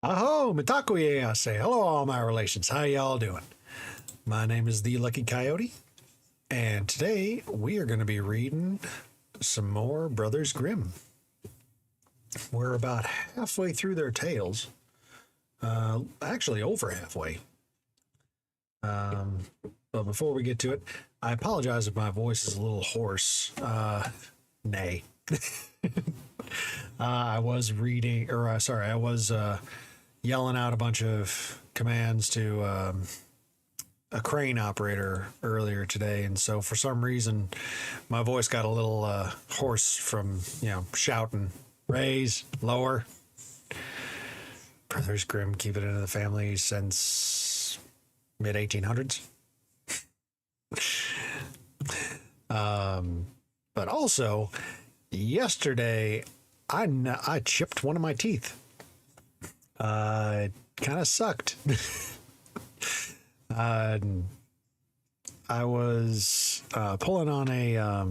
Aho, Mitakuye, I say. Hello, all my relations. How y'all doing? My name is The Lucky Coyote, and today we are going to be reading some more Brothers Grimm. We're about halfway through their tales. Actually, over halfway. But before we get to it, I apologize if my voice is a little hoarse. Nay. I was reading, or sorry, I was yelling out a bunch of commands to a crane operator earlier today, and so for some reason my voice got a little hoarse from shouting, raise, lower. Brothers Grimm keep it into the family since mid 1800s. But also yesterday I chipped one of my teeth. It kind of sucked. I was pulling on a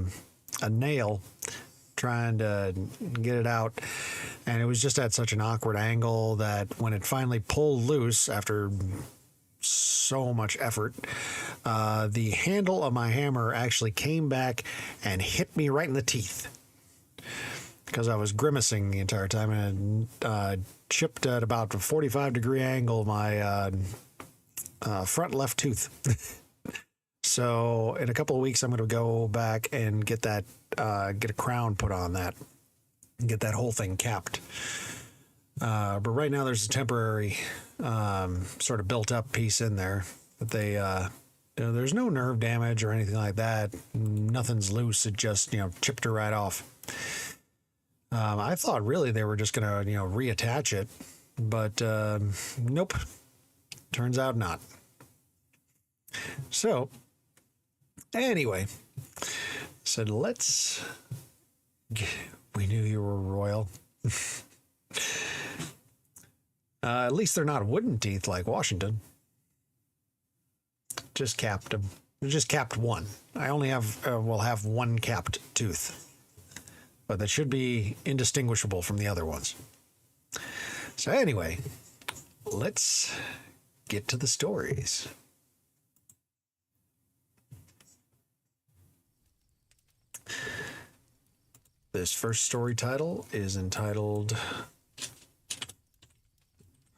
nail, trying to get it out, and it was just at such an awkward angle that when it finally pulled loose after so much effort, the handle of my hammer actually came back and hit me right in the teeth, because I was grimacing the entire time, and chipped at about a 45-degree angle my front left tooth. So in a couple of weeks, I'm going to go back and get that, get a crown put on that, and get that whole thing capped. But right now there's a temporary sort of built-up piece in there that they, there's no nerve damage or anything like that. Nothing's loose. It just, chipped her right off. I thought really they were just going to, reattach it, but nope. Turns out not. So, anyway, said we knew you were royal. At least they're not wooden teeth like Washington. Just capped them. Just capped one. I only will have one capped tooth, but that should be indistinguishable from the other ones. So anyway, let's get to the stories. This first story title is entitled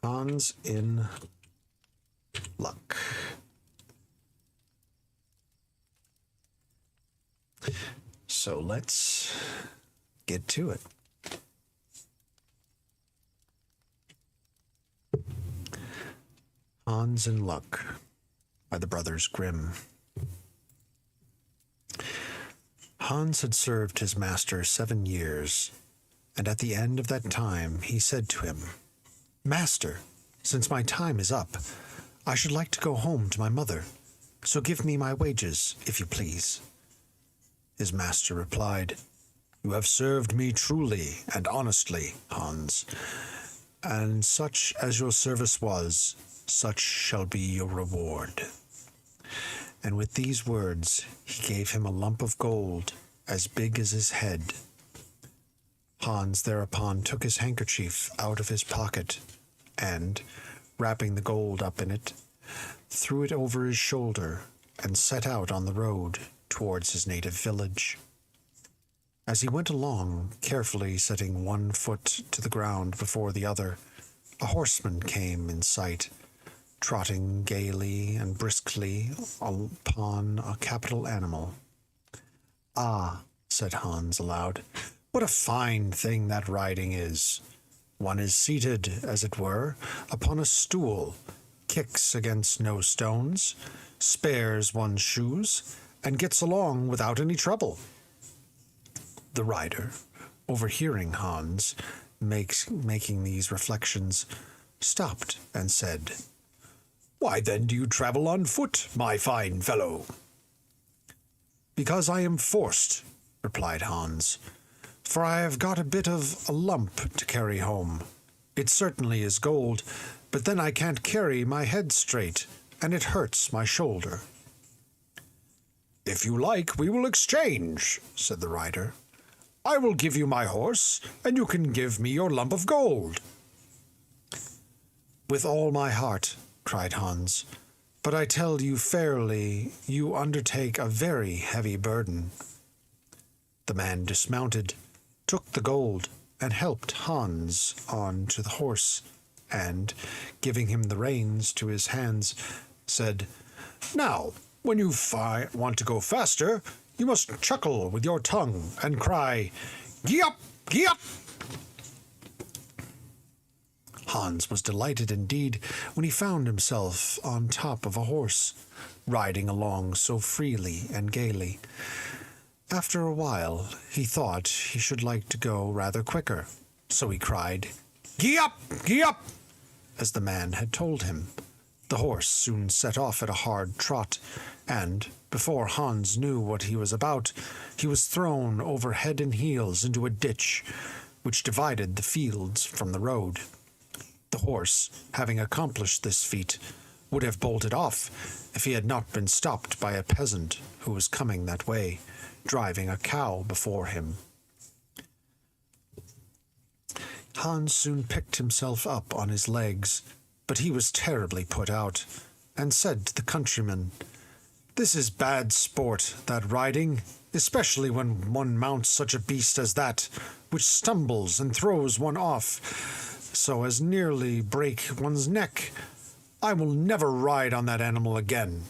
Hans in Luck. So let's get to it. Hans in Luck by the Brothers Grimm. Hans had served his master 7 years, and at the end of that time he said to him, "Master, since my time is up, I should like to go home to my mother, so give me my wages, if you please." His master replied, "You have served me truly and honestly, Hans, and such as your service was, such shall be your reward." And with these words he gave him a lump of gold as big as his head. Hans thereupon took his handkerchief out of his pocket and, wrapping the gold up in it, threw it over his shoulder and set out on the road towards his native village. As he went along, carefully setting one foot to the ground before the other, a horseman came in sight, trotting gaily and briskly upon a capital animal. "Ah," said Hans aloud, "what a fine thing that riding is! One is seated, as it were, upon a stool, kicks against no stones, spares one's shoes, and gets along without any trouble." The rider, overhearing Hans making these reflections, stopped and said, "Why then do you travel on foot, my fine fellow?" "Because I am forced," replied Hans, "for I have got a bit of a lump to carry home. It certainly is gold, but then I can't carry my head straight, and it hurts my shoulder." "If you like, we will exchange," said the rider. "I will give you my horse, and you can give me your lump of gold." "With all my heart," cried Hans. "But I tell you fairly, you undertake a very heavy burden." The man dismounted, took the gold, and helped Hans on to the horse, and, giving him the reins to his hands, said, "Now, when you want to go faster, you must chuckle with your tongue and cry, 'Gee up! Gee up!'" Hans was delighted indeed when he found himself on top of a horse, riding along so freely and gaily. After a while, he thought he should like to go rather quicker, so he cried, "Gee up! Gee up!" as the man had told him. The horse soon set off at a hard trot, and, before Hans knew what he was about, he was thrown over head and heels into a ditch, which divided the fields from the road. The horse, having accomplished this feat, would have bolted off if he had not been stopped by a peasant who was coming that way, driving a cow before him. Hans soon picked himself up on his legs, but he was terribly put out, and said to the countryman, "This is bad sport, that riding, especially when one mounts such a beast as that, which stumbles and throws one off, so as nearly break one's neck. I will never ride on that animal again.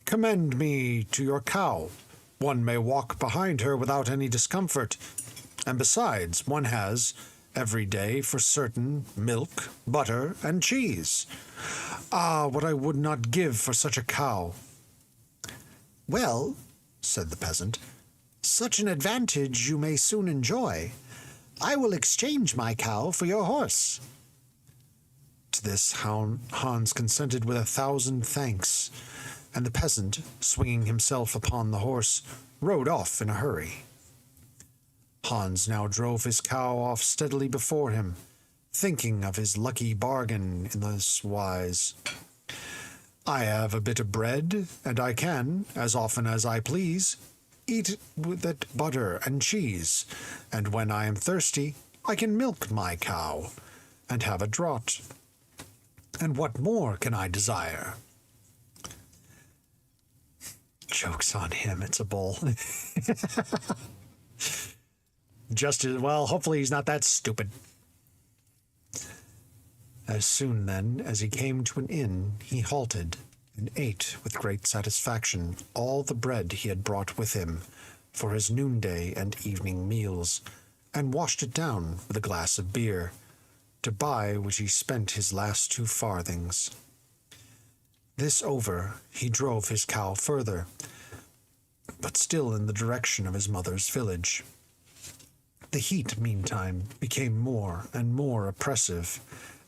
Commend me to your cow. One may walk behind her without any discomfort, and besides, one has, every day for certain, milk, butter, and cheese. Ah, what I would not give for such a cow." "Well," said the peasant, "such an advantage you may soon enjoy. I will exchange my cow for your horse." To this Hans consented with 1,000 thanks, and the peasant, swinging himself upon the horse, rode off in a hurry. Hans now drove his cow off steadily before him, thinking of his lucky bargain in this wise. "I have a bit of bread, and I can, as often as I please, eat with it butter and cheese, and when I am thirsty, I can milk my cow, and have a draught. And what more can I desire?" Joke's on him, it's a bull. Just as well, hopefully he's not that stupid. As soon, then, as he came to an inn, he halted, and ate with great satisfaction all the bread he had brought with him for his noonday and evening meals, and washed it down with a glass of beer, to buy which he spent his last 2 farthings. This over, he drove his cow further, but still in the direction of his mother's village. The heat, meantime, became more and more oppressive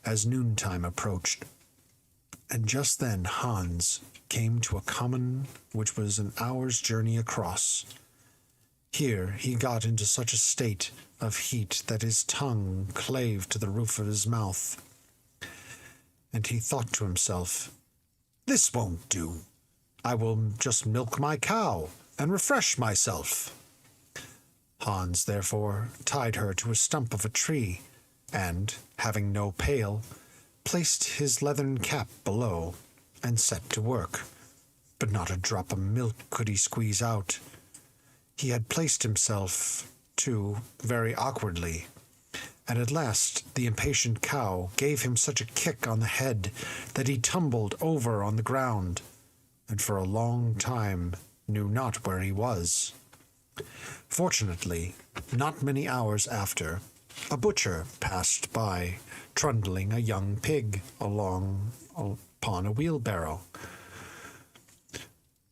as noontime approached, and just then Hans came to a common which was an hour's journey across. Here he got into such a state of heat that his tongue clave to the roof of his mouth, and he thought to himself, "This won't do. I will just milk my cow and refresh myself." Hans, therefore, tied her to a stump of a tree, and, having no pail, placed his leathern cap below, and set to work, but not a drop of milk could he squeeze out. He had placed himself, too, very awkwardly, and at last the impatient cow gave him such a kick on the head that he tumbled over on the ground, and for a long time knew not where he was. Fortunately, not many hours after, a butcher passed by, trundling a young pig along upon a wheelbarrow.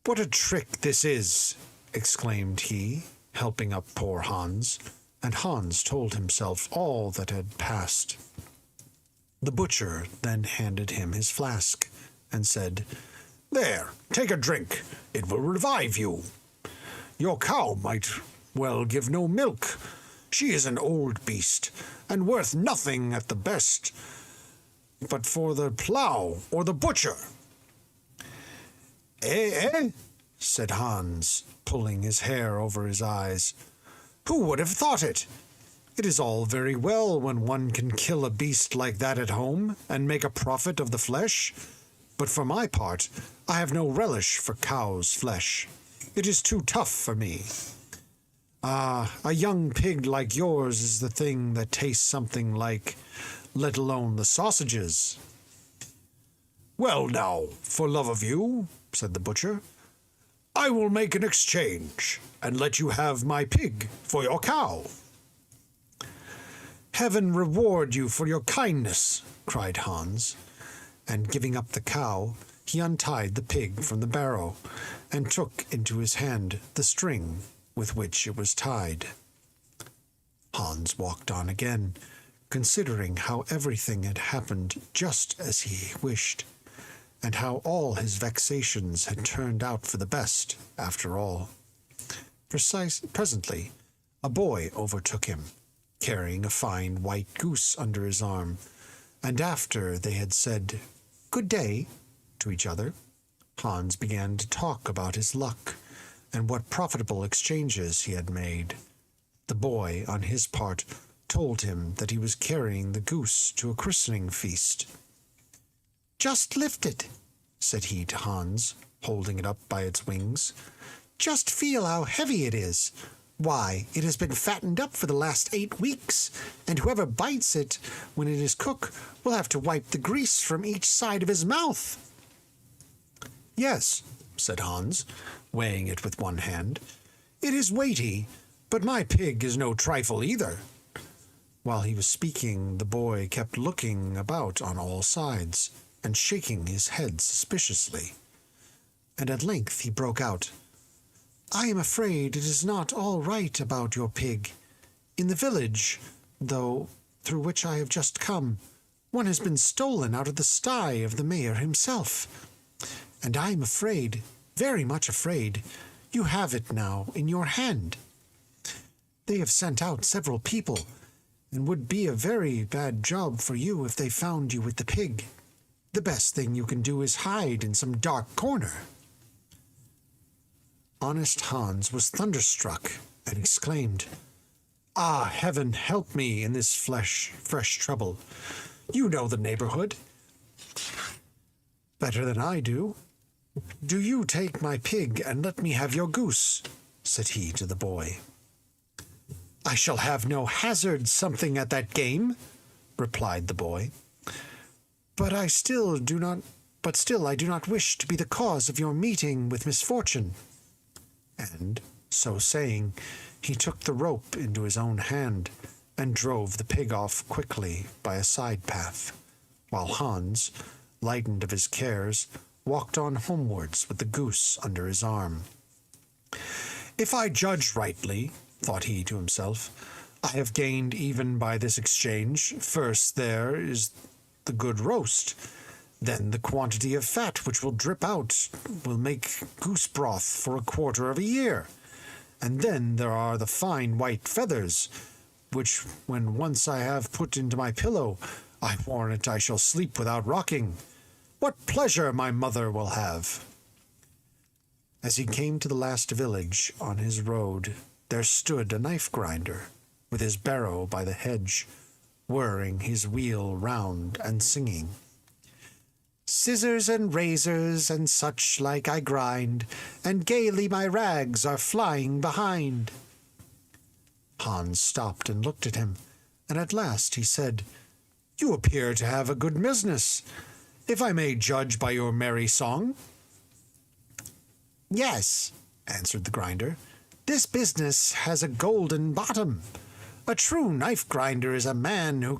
"What a trick this is!" exclaimed he, helping up poor Hans, and Hans told himself all that had passed. The butcher then handed him his flask, and said, "There, take a drink. It will revive you. Your cow might well give no milk. She is an old beast, and worth nothing at the best, but for the plough or the butcher." Eh?" said Hans, pulling his hair over his eyes. "Who would have thought it? It is all very well when one can kill a beast like that at home and make a profit of the flesh, but for my part, I have no relish for cow's flesh. It is too tough for me. A young pig like yours is the thing that tastes something like, let alone the sausages." "Well now, for love of you," said the butcher, "I will make an exchange, and let you have my pig for your cow." "Heaven reward you for your kindness," cried Hans, and giving up the cow, he untied the pig from the barrow, and took into his hand the string with which it was tied. Hans walked on again, considering how everything had happened just as he wished, and how all his vexations had turned out for the best, after all. Presently, a boy overtook him, carrying a fine white goose under his arm, and after they had said "Good day" to each other, Hans began to talk about his luck, and what profitable exchanges he had made. The boy, on his part, told him that he was carrying the goose to a christening feast. "Just lift it," said he to Hans, holding it up by its wings. "Just feel how heavy it is. Why, it has been fattened up for the last 8 weeks, and whoever bites it when it is cooked will have to wipe the grease from each side of his mouth." "Yes," said Hans, weighing it with one hand, "it is weighty, but my pig is no trifle either." While he was speaking, the boy kept looking about on all sides, and shaking his head suspiciously. And at length he broke out, "I am afraid it is not all right about your pig. In the village, though, through which I have just come, one has been stolen out of the sty of the mayor himself. And I am afraid, very much afraid, you have it now in your hand. They have sent out several people, and would be a very bad job for you if they found you with the pig. The best thing you can do is hide in some dark corner." Honest Hans was thunderstruck, and exclaimed, "Ah, heaven help me in this fresh trouble. You know the neighborhood better than I do. Do you take my pig and let me have your goose," said he to the boy. "I shall have no hazard something at that game," replied the boy. But still I do not wish to be the cause of your meeting with misfortune." And, so saying, he took the rope into his own hand, and drove the pig off quickly by a side path, while Hans, lightened of his cares, walked on homewards with the goose under his arm. "If I judge rightly," thought he to himself, "I have gained even by this exchange. First there is the good roast, then the quantity of fat which will drip out will make goose broth for a quarter of a year, and then there are the fine white feathers, which when once I have put into my pillow, I warrant I shall sleep without rocking. What pleasure my mother will have!" As he came to the last village on his road, there stood a knife grinder, with his barrow by the hedge, whirring his wheel round and singing, "Scissors and razors and such like I grind, and gaily my rags are flying behind." Hans stopped and looked at him, and at last he said, "You appear to have a good business, if I may judge by your merry song." "Yes," answered the grinder, "this business has a golden bottom. A true knife grinder is a man who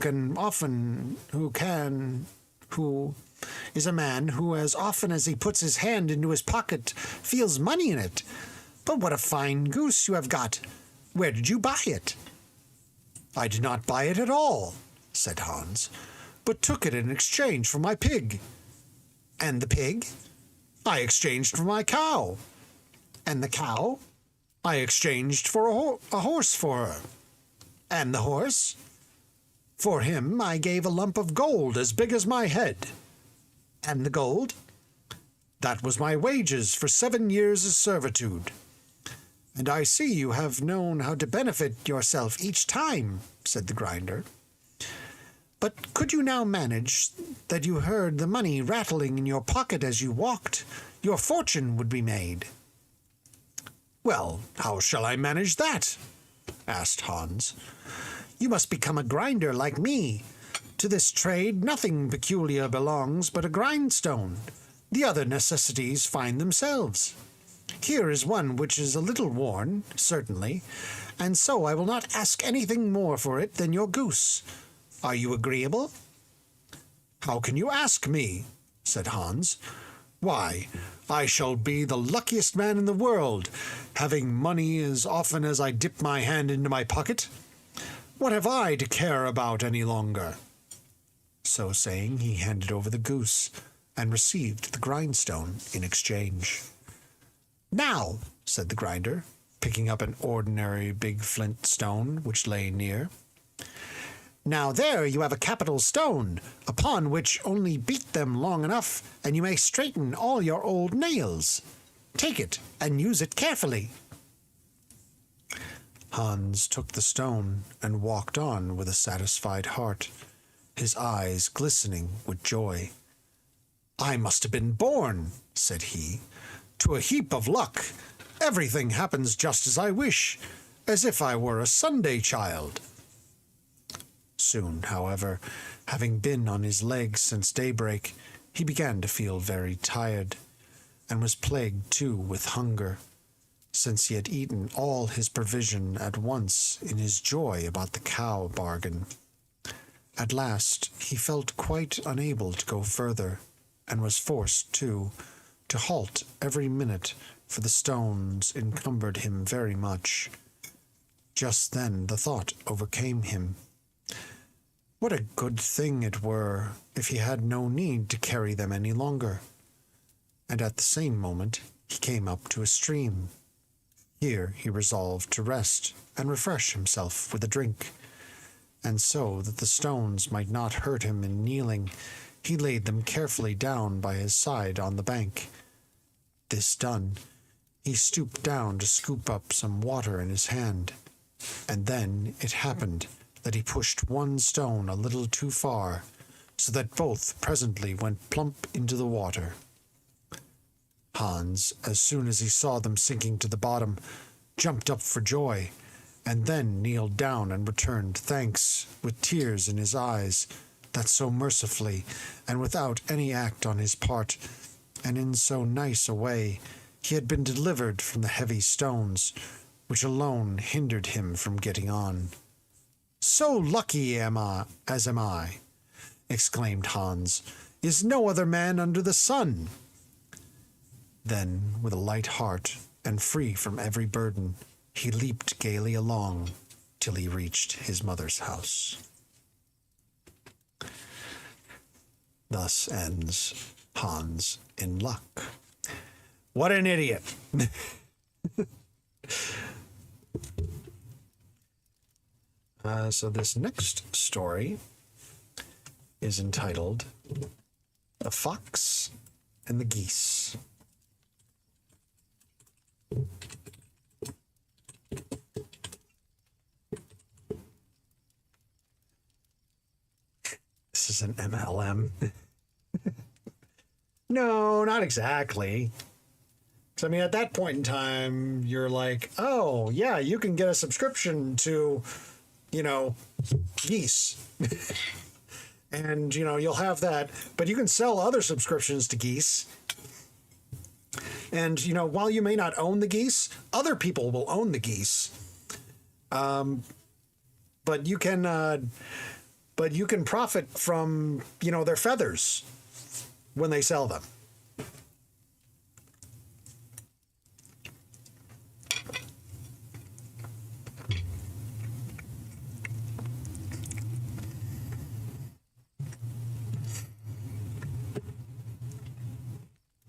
as often as he puts his hand into his pocket feels money in it. But what a fine goose you have got! Where did you buy it?" "I did not buy it at all," said Hans, "but took it in exchange for my pig." "And the pig?" "I exchanged for my cow." "And the cow?" "I exchanged for a horse for her." "And the horse?" "For him I gave a lump of gold as big as my head." "And the gold?" "That was my wages for 7 years' servitude." "And I see you have known how to benefit yourself each time," said the grinder. "But could you now manage that you heard the money rattling in your pocket as you walked? Your fortune would be made." "Well, how shall I manage that?" asked Hans. "You must become a grinder like me. To this trade nothing peculiar belongs but a grindstone. The other necessities find themselves. Here is one which is a little worn, certainly, and so I will not ask anything more for it than your goose. Are you agreeable?" "How can you ask me?" said Hans. "Why, I shall be the luckiest man in the world, having money as often as I dip my hand into my pocket. What have I to care about any longer?" So saying, he handed over the goose, and received the grindstone in exchange. "Now," said the grinder, picking up an ordinary big flint stone which lay near, "now there you have a capital stone, upon which only beat them long enough, and you may straighten all your old nails. Take it, and use it carefully." Hans took the stone and walked on with a satisfied heart, his eyes glistening with joy. "I must have been born," said he, "to a heap of luck. Everything happens just as I wish, as if I were a Sunday child." Soon, however, having been on his legs since daybreak, he began to feel very tired, and was plagued too with hunger, since he had eaten all his provision at once in his joy about the cow bargain. At last he felt quite unable to go further, and was forced, too, to halt every minute, for the stones encumbered him very much. Just then the thought overcame him. What a good thing it were if he had no need to carry them any longer. And at the same moment he came up to a stream. Here he resolved to rest and refresh himself with a drink, and so that the stones might not hurt him in kneeling, he laid them carefully down by his side on the bank. This done, he stooped down to scoop up some water in his hand, and then it happened that he pushed one stone a little too far, so that both presently went plump into the water. Hans, as soon as he saw them sinking to the bottom, jumped up for joy, and then kneeled down and returned thanks, with tears in his eyes, that so mercifully, and without any act on his part, and in so nice a way, he had been delivered from the heavy stones, which alone hindered him from getting on. "So lucky am I, exclaimed Hans, "is no other man under the sun." Then, with a light heart, and free from every burden, he leaped gaily along till he reached his mother's house. Thus ends Hans in Luck. What an idiot! So this next story is entitled The Fox and the Geese. This is an MLM. No, not exactly. So, I mean, at that point in time, you're like, oh, yeah, you can get a subscription to, geese. And, you'll have that. But you can sell other subscriptions to geese. And, while you may not own the geese, other people will own the geese. But you can profit from, their feathers when they sell them.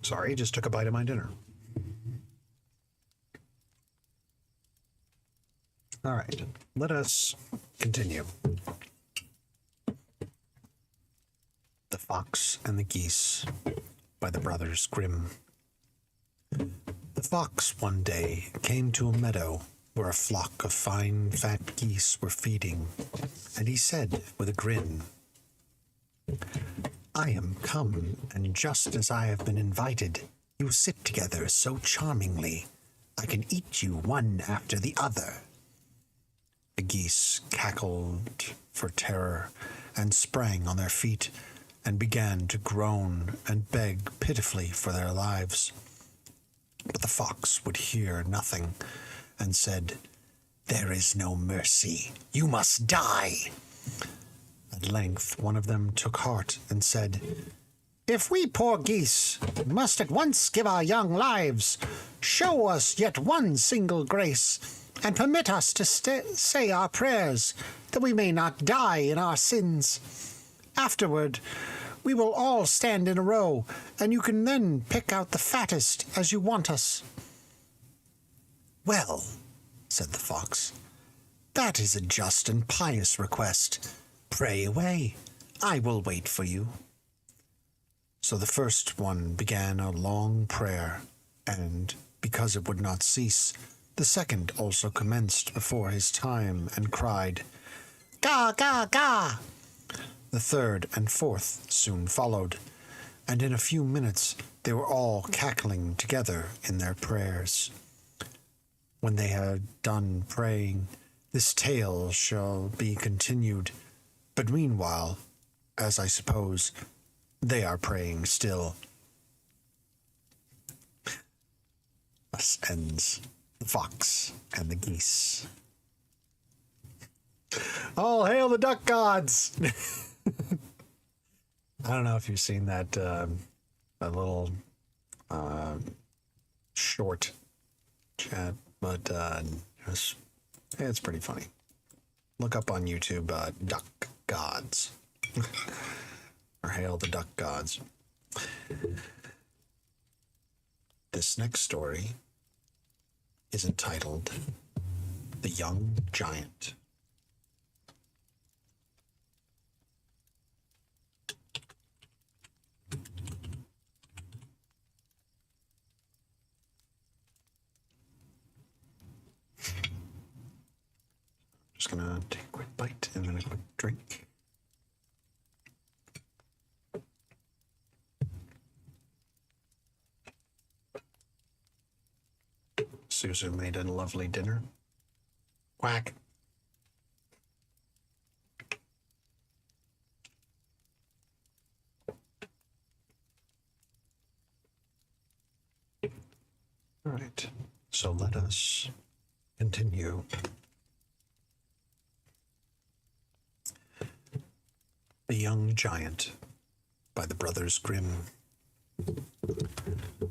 Sorry, just took a bite of my dinner. All right, let us continue. The Fox and the Geese by the brothers Grimm. The The fox one day came to a meadow where a flock of fine fat geese were feeding, and he said with a grin, "I am come, and just as I have been invited, you sit together so charmingly, I can eat you one after the other." The geese cackled for terror and sprang on their feet and began to groan and beg pitifully for their lives. But the fox would hear nothing and said, "There is no mercy. You must die." At length one of them took heart and said, "If we poor geese must at once give our young lives, show us yet one single grace, and permit us to say our prayers, that we may not die in our sins. Afterward, we will all stand in a row, and you can then pick out the fattest as you want us." "Well," said the fox, "that is a just and pious request. Pray away. I will wait for you." So the first one began a long prayer, and, because it would not cease, the second also commenced before his time and cried, "Ga, ga, ga!" The third and fourth soon followed, and in a few minutes they were all cackling together in their prayers. When they had done praying, this tale shall be continued, but meanwhile, as I suppose, they are praying still. Thus ends The Fox and the Geese. All hail the duck gods! I don't know if you've seen that little short chat, but it's pretty funny. Look up on YouTube Duck Gods. Or Hail the Duck Gods. This next story is entitled The Young Giant. Just gonna take a quick bite and then a quick drink. Susan made a lovely dinner. Quack. All right, so let us continue. The Young Giant by the Brothers Grimm.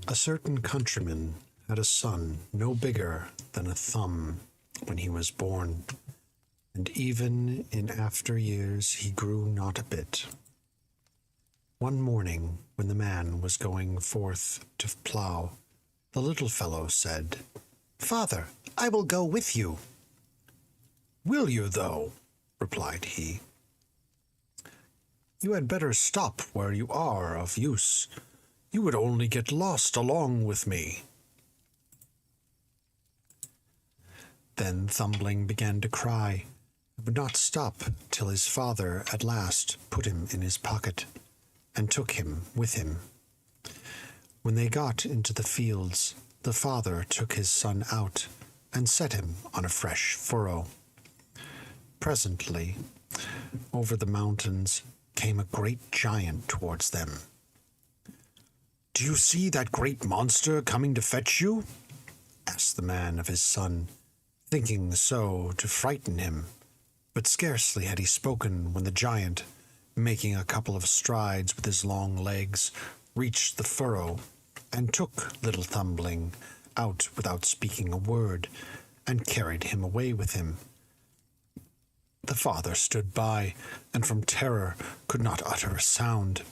A certain countryman had a son no bigger than a thumb when he was born, and even in after years he grew not a bit. One morning, when the man was going forth to plough, the little fellow said, "Father, I will go with you." "Will you, though?" replied he. "You had better stop where you are of use. You would only get lost along with me." Then Thumbling began to cry, and would not stop till his father at last put him in his pocket, and took him with him. When they got into the fields, the father took his son out, and set him on a fresh furrow. Presently, over the mountains came a great giant towards them. "Do you see that great monster coming to fetch you?" asked the man of his son, thinking so to frighten him. But scarcely had he spoken when the giant, making a couple of strides with his long legs, reached the furrow, and took little Thumbling out without speaking a word, and carried him away with him. The father stood by, and from terror could not utter a sound,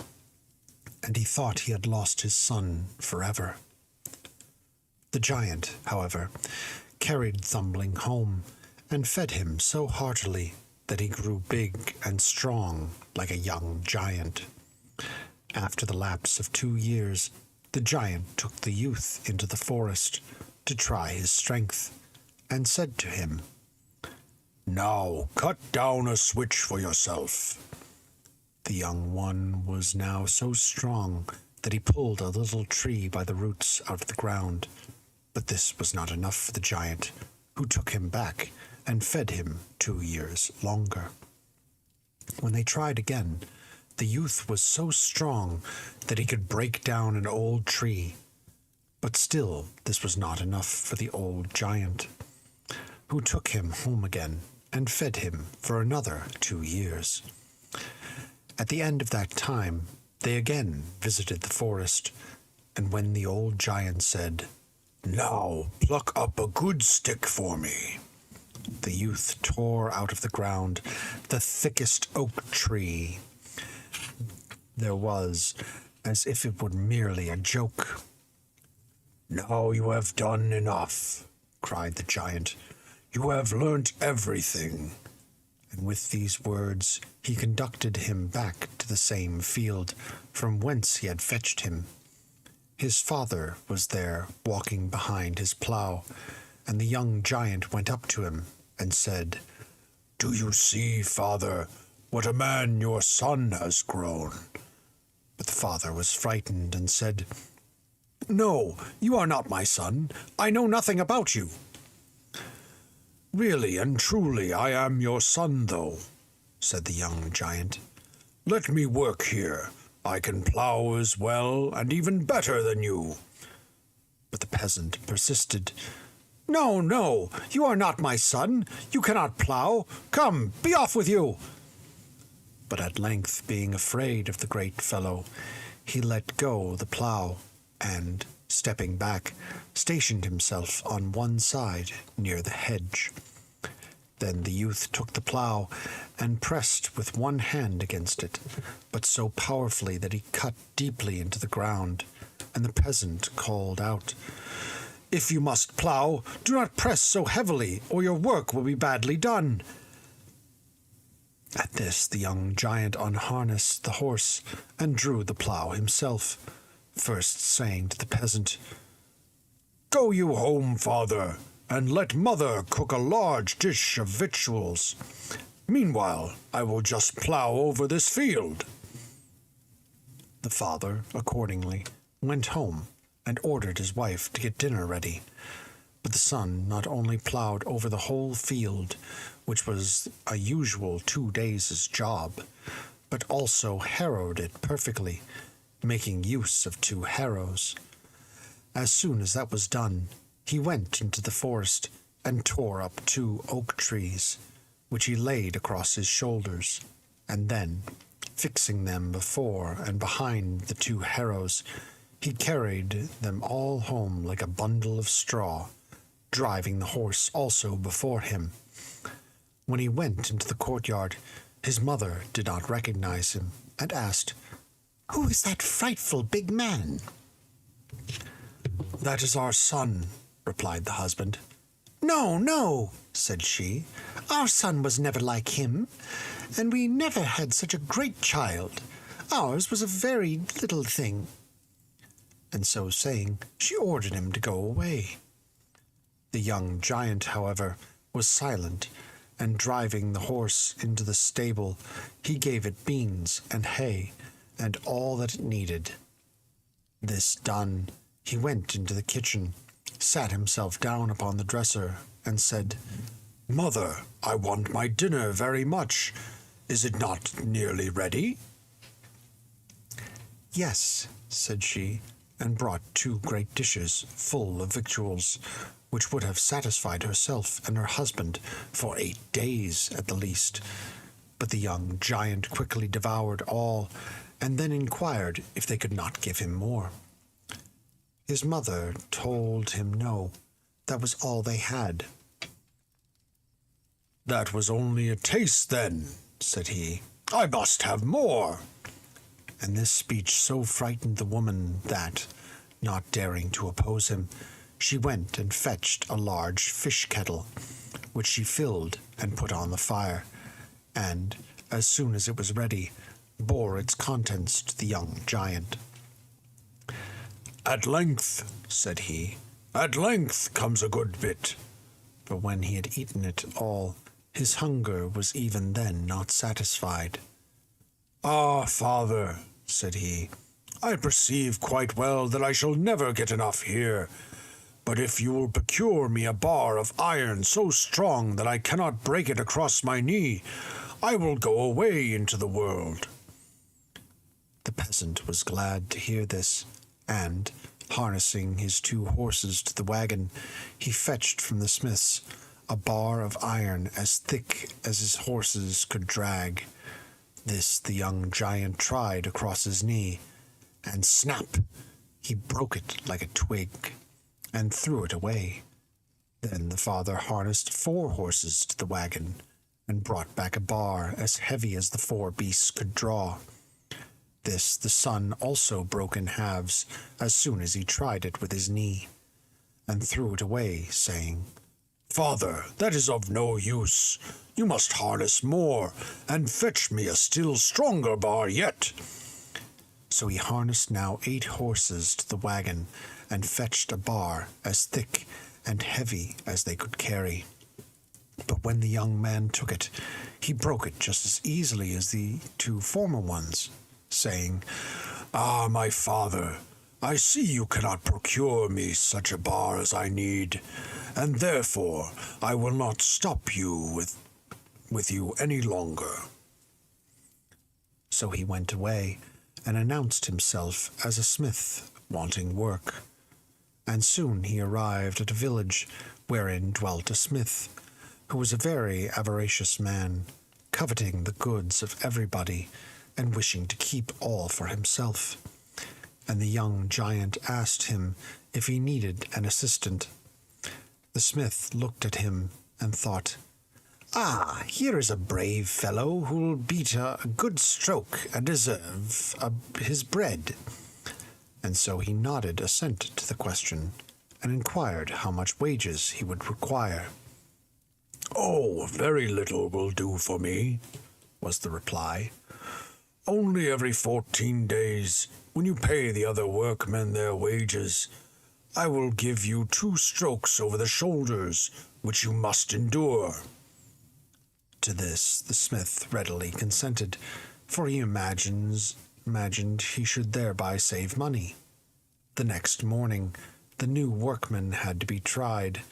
and he thought he had lost his son forever. The giant, however, carried Thumbling home, and fed him so heartily that he grew big and strong like a young giant. After the lapse of 2 years, The giant took the youth into the forest to try his strength, and said to him, "Now cut down a switch for yourself." The young one was now so strong that he pulled a little tree by the roots out of the ground, but this was not enough for the giant, who took him back and fed him 2 years longer. When they tried again, the youth was so strong that he could break down an old tree, but still this was not enough for the old giant, who took him home again and fed him for another 2 years. At the end of that time, they again visited the forest, and when the old giant said, "Now pluck up a good stick for me," the youth tore out of the ground the thickest oak tree there was, as if it were merely a joke. "Now you have done enough," cried the giant. "You have learnt everything." And with these words he conducted him back to the same field from whence he had fetched him. His father was there, walking behind his plough, and the young giant went up to him and said, "Do you see, father, what a man your son has grown?" But the father was frightened and said, "No, you are not my son. I know nothing about you." "Really and truly I am your son, though," said the young giant. "Let me work here. I can plough as well and even better than you." But the peasant persisted. "No, no, you are not my son. You cannot plough. Come, be off with you." But at length, being afraid of the great fellow, he let go the plough and, stepping back, stationed himself on one side near the hedge. Then the youth took the plough and pressed with one hand against it, but so powerfully that he cut deeply into the ground, and the peasant called out, "If you must plough, do not press so heavily, or your work will be badly done." At this the young giant unharnessed the horse and drew the plough himself, first saying to the peasant, "Go you home, father, and let mother cook a large dish of victuals. Meanwhile, I will just plough over this field." The father, accordingly, went home and ordered his wife to get dinner ready. But the son not only ploughed over the whole field, which was a usual 2 days' job, but also harrowed it perfectly, making use of 2 harrows. As soon as that was done, he went into the forest and tore up 2 oak trees, which he laid across his shoulders, and then, fixing them before and behind the 2 harrows, he carried them all home like a bundle of straw, driving the horse also before him. When he went into the courtyard, his mother did not recognize him, and asked, "Who is that frightful big man?" "That is our son," replied the husband. "No, no," said she. "Our son was never like him, and we never had such a great child. Ours was a very little thing." And so saying, she ordered him to go away. The young giant, however, was silent, and driving the horse into the stable, he gave it beans and hay and all that it needed. This done, he went into the kitchen, sat himself down upon the dresser, and said, "Mother, I want my dinner very much. Is it not nearly ready?" "Yes," said she, and brought 2 great dishes full of victuals, which would have satisfied herself and her husband for 8 days at the least. But the young giant quickly devoured all, and then inquired if they could not give him more. His mother told him no, that was all they had. "That was only a taste, then," said he. "I must have more." And this speech so frightened the woman that, not daring to oppose him, she went and fetched a large fish kettle, which she filled and put on the fire, and, as soon as it was ready, bore its contents to the young giant. "At length," said he, "at length comes a good bit." But when he had eaten it all, his hunger was even then not satisfied. "Ah, father," said he, "I perceive quite well that I shall never get enough here. But if you will procure me a bar of iron so strong that I cannot break it across my knee, I will go away into the world." The peasant was glad to hear this, and, harnessing his 2 horses to the wagon, he fetched from the smith's a bar of iron as thick as his horses could drag. This the young giant tried across his knee, and snap! He broke it like a twig, and threw it away. Then the father harnessed 4 horses to the wagon, and brought back a bar as heavy as the 4 beasts could draw. This the son also broke in halves as soon as he tried it with his knee, and threw it away, saying, "Father, that is of no use. You must harness more, and fetch me a still stronger bar yet." So he harnessed now 8 horses to the wagon, and fetched a bar as thick and heavy as they could carry. But when the young man took it, he broke it just as easily as the 2 former ones, saying, "Ah, my father, I see you cannot procure me such a bar as I need, and therefore I will not stop you with you any longer." So he went away, and announced himself as a smith wanting work. And soon he arrived at a village wherein dwelt a smith, who was a very avaricious man, coveting the goods of everybody, and wishing to keep all for himself. And the young giant asked him if he needed an assistant. The smith looked at him and thought, "Ah, here is a brave fellow who'll beat a good stroke and deserve his bread." And so he nodded assent to the question, and inquired how much wages he would require. "Oh, very little will do for me," was the reply. "Only every 14 days, when you pay the other workmen their wages, I will give you 2 strokes over the shoulders, which you must endure." To this the smith readily consented, for he imagined he should thereby save money. The next morning the new workman had to be tried,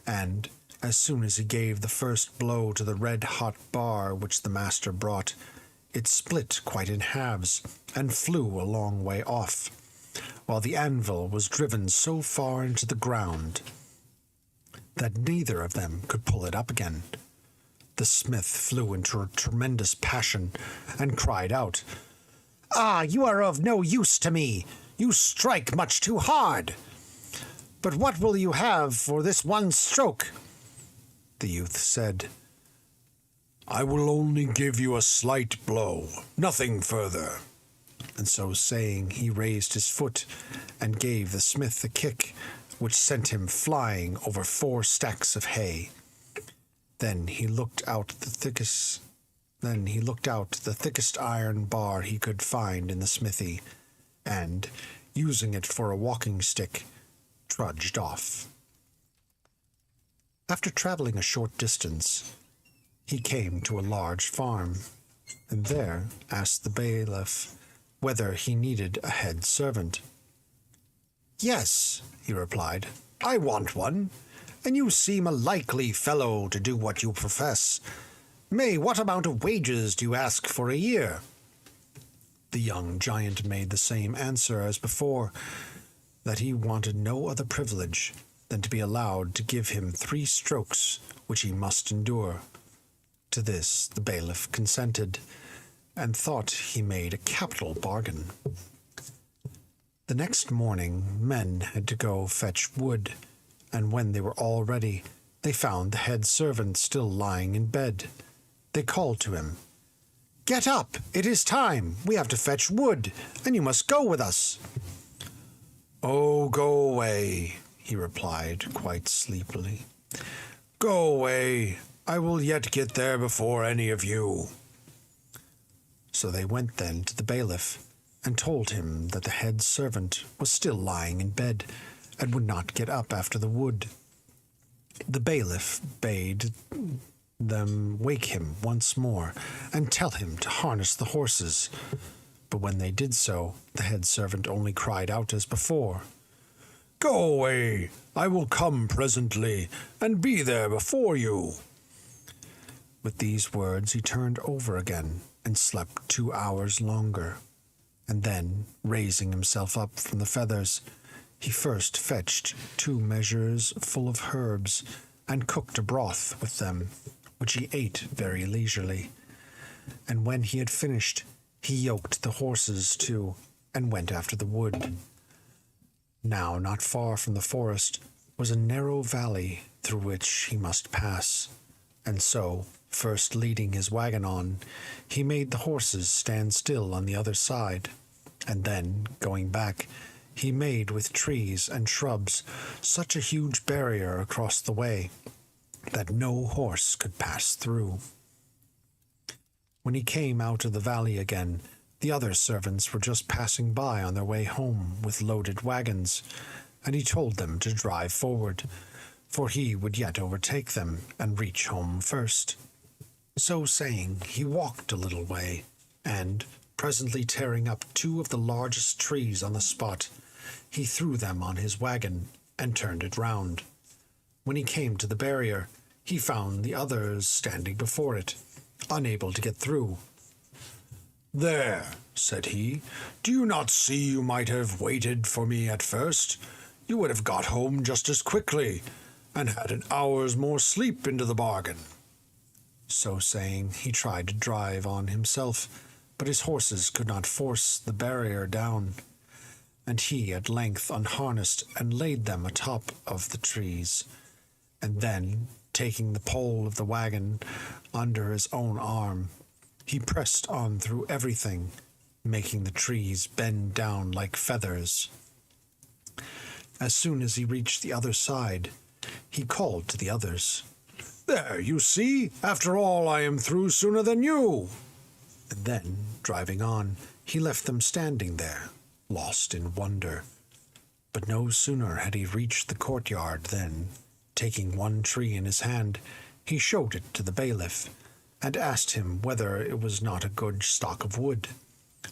and as soon as he gave the first blow to the red-hot bar which the master brought, it split quite in halves and flew a long way off, while the anvil was driven so far into the ground that neither of them could pull it up again. The smith flew into a tremendous passion, and cried out, "Ah, you are of no use to me! You strike much too hard! But what will you have for this one stroke?" The youth said, "I will only give you a slight blow, nothing further." And so saying, he raised his foot, and gave the smith a kick, which sent him flying over 4 stacks of hay. Then he looked out the thickest iron bar he could find in the smithy, and, using it for a walking stick, trudged off. After traveling a short distance, he came to a large farm, and there asked the bailiff whether he needed a head servant. "Yes," he replied, "I want one, and you seem a likely fellow to do what you profess. What amount of wages do you ask for a year?" The young giant made the same answer as before, that he wanted no other privilege than to be allowed to give him 3 strokes which he must endure. To this the bailiff consented, and thought he made a capital bargain. The next morning men had to go fetch wood, and when they were all ready, they found the head servant still lying in bed. They called to him, "Get up! It is time! We have to fetch wood, and you must go with us." "Oh, go away," he replied quite sleepily. "Go away. I will yet get there before any of you." So they went then to the bailiff, and told him that the head servant was still lying in bed and would not get up after the wood. The bailiff bade them wake him once more and tell him to harness the horses, but when they did so, the head servant only cried out as before, "Go away, I will come presently, and be there before you." With these words he turned over again and slept 2 hours longer, and then, raising himself up from the feathers, he first fetched 2 measures full of herbs, and cooked a broth with them, which he ate very leisurely. And when he had finished, he yoked the horses too, and went after the wood. Now, not far from the forest was a narrow valley through which he must pass, and so, first leading his wagon on, he made the horses stand still on the other side, and then, going back, he made with trees and shrubs such a huge barrier across the way that no horse could pass through. When he came out of the valley again, the other servants were just passing by on their way home with loaded wagons, and he told them to drive forward, for he would yet overtake them and reach home first. So saying, he walked a little way, and, presently tearing up 2 of the largest trees on the spot, he threw them on his wagon and turned it round. When he came to the barrier, he found the others standing before it, unable to get through. "There," said he, "do you not see you might have waited for me at first? You would have got home just as quickly, and had an hour's more sleep into the bargain." So saying, he tried to drive on himself, but his horses could not force the barrier down, and he at length unharnessed and laid them atop of the trees, and then, taking the pole of the wagon under his own arm, he pressed on through everything, making the trees bend down like feathers. As soon as he reached the other side, he called to the others, "There, you see, after all I am through sooner than you." And then, driving on, he left them standing there, lost in wonder. But no sooner had he reached the courtyard than, taking one tree in his hand, he showed it to the bailiff, and asked him whether it was not a good stock of wood.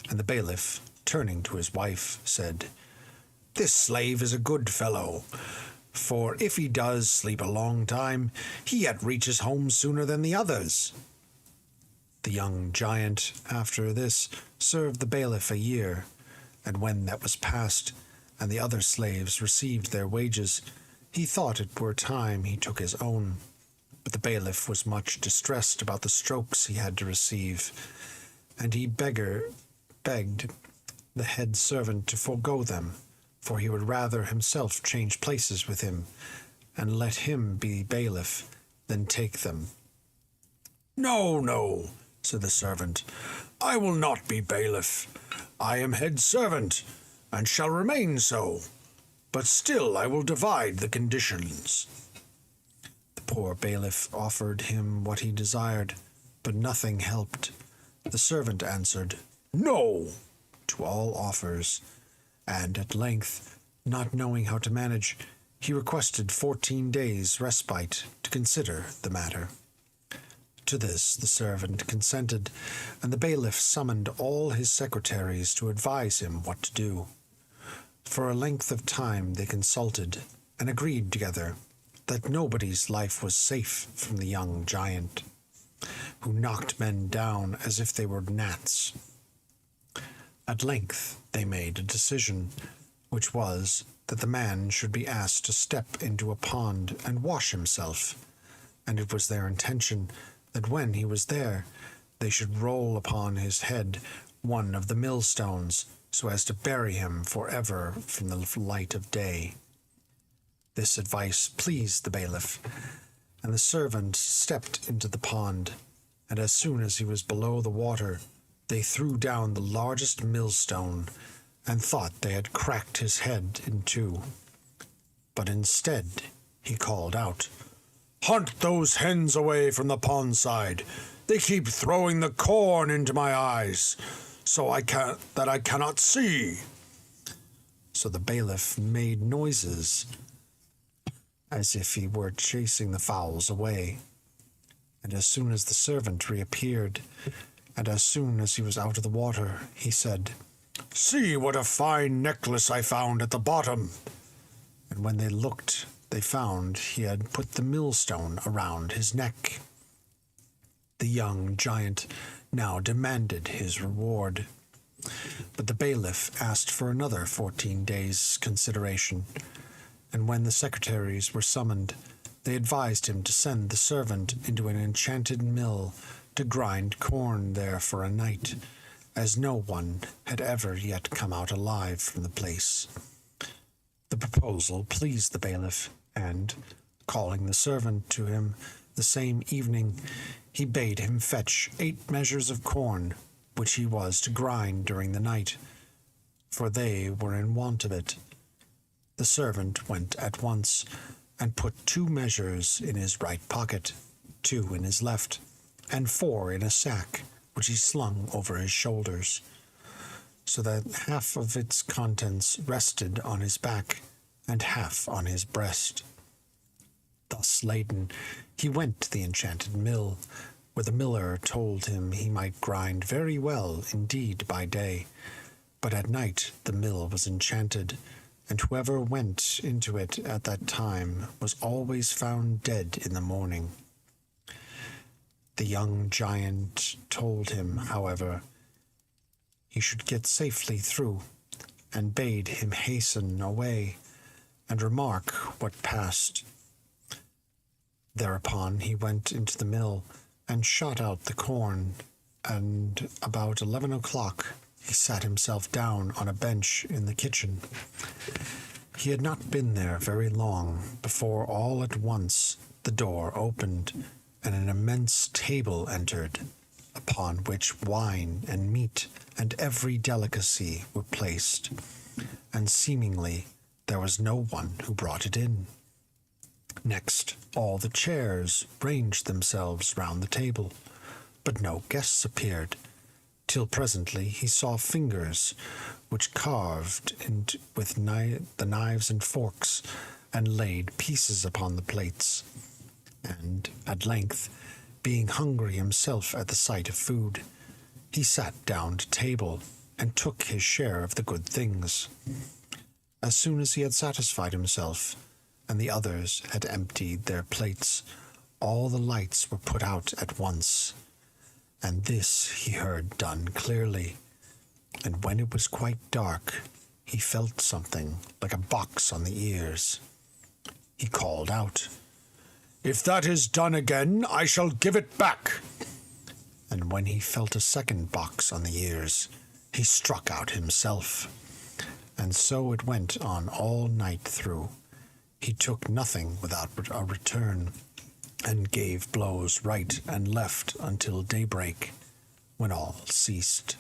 And the bailiff, turning to his wife, said, "This slave is a good fellow, for if he does sleep a long time, he yet reaches home sooner than the others." The young giant, after this, served the bailiff a year, and when that was past, and the other slaves received their wages, he thought it were time he took his own. But the bailiff was much distressed about the strokes he had to receive, and he begged the head servant to forego them, for he would rather himself change places with him, and let him be bailiff, than take them. "No, no," said the servant, "I will not be bailiff. I am head servant, and shall remain so, but still I will divide the conditions." The poor bailiff offered him what he desired, but nothing helped. The servant answered "No" to all offers, and at length, not knowing how to manage, he requested 14 days' respite to consider the matter. To this the servant consented, and the bailiff summoned all his secretaries to advise him what to do. For a length of time they consulted, and agreed together that nobody's life was safe from the young giant, who knocked men down as if they were gnats. At length they made a decision, which was that the man should be asked to step into a pond and wash himself, and it was their intention that when he was there, they should roll upon his head one of the millstones, so as to bury him forever from the light of day. This advice pleased the bailiff, and the servant stepped into the pond, and as soon as he was below the water, they threw down the largest millstone, and thought they had cracked his head in two. But instead, he called out, "Hunt those hens away from the pond side. They keep throwing the corn into my eyes. that I cannot see." So the bailiff made noises as if he were chasing the fowls away. And as soon as the servant reappeared, and as soon as he was out of the water, he said, "See what a fine necklace I found at the bottom." And when they looked, they found he had put the millstone around his neck. The young giant now demanded his reward. But the bailiff asked for another 14 days' consideration, and when the secretaries were summoned, they advised him to send the servant into an enchanted mill to grind corn there for a night, as no one had ever yet come out alive from the place. The proposal pleased the bailiff, and, calling the servant to him the same evening, he bade him fetch 8 measures of corn, which he was to grind during the night, for they were in want of it. The servant went at once, and put 2 measures in his right pocket, 2 in his left, and 4 in a sack, which he slung over his shoulders, so that half of its contents rested on his back, and half on his breast. Thus laden, he went to the enchanted mill, where the miller told him he might grind very well indeed by day, but at night the mill was enchanted, and whoever went into it at that time was always found dead in the morning. The young giant told him, however, he should get safely through, and bade him hasten away and remark what passed. Thereupon he went into the mill and shot out the corn, and about 11 o'clock he sat himself down on a bench in the kitchen. He had not been there very long before all at once the door opened, and an immense table entered, upon which wine and meat and every delicacy were placed, and seemingly there was no one who brought it in. Next, all the chairs ranged themselves round the table, but no guests appeared, till presently he saw fingers which carved with the knives and forks, and laid pieces upon the plates. And at length, being hungry himself at the sight of food, he sat down to table and took his share of the good things. As soon as he had satisfied himself, and the others had emptied their plates, all the lights were put out at once, and this he heard done clearly. And when it was quite dark, he felt something like a box on the ears. He called out, "If that is done again, I shall give it back." And when he felt a second box on the ears, he struck out himself. And so it went on all night through. He took nothing without a return, and gave blows right and left until daybreak, when all ceased.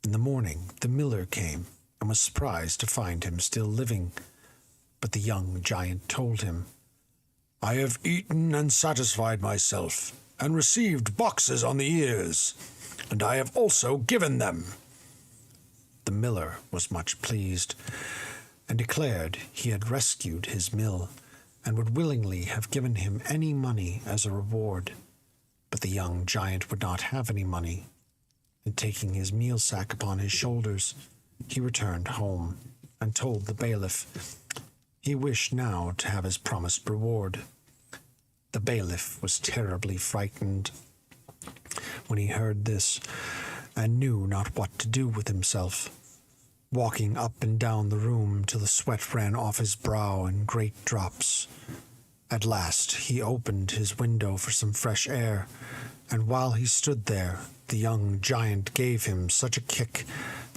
In the morning the miller came, and was surprised to find him still living. But the young giant told him, "I have eaten and satisfied myself, and received boxes on the ears, and I have also given them." The miller was much pleased, and declared he had rescued his mill, and would willingly have given him any money as a reward. But the young giant would not have any money, and taking his meal sack upon his shoulders, he returned home, and told the bailiff he wished now to have his promised reward. The bailiff was terribly frightened when he heard this, and knew not what to do with himself, walking up and down the room till the sweat ran off his brow in great drops. At last he opened his window for some fresh air, and while he stood there, the young giant gave him such a kick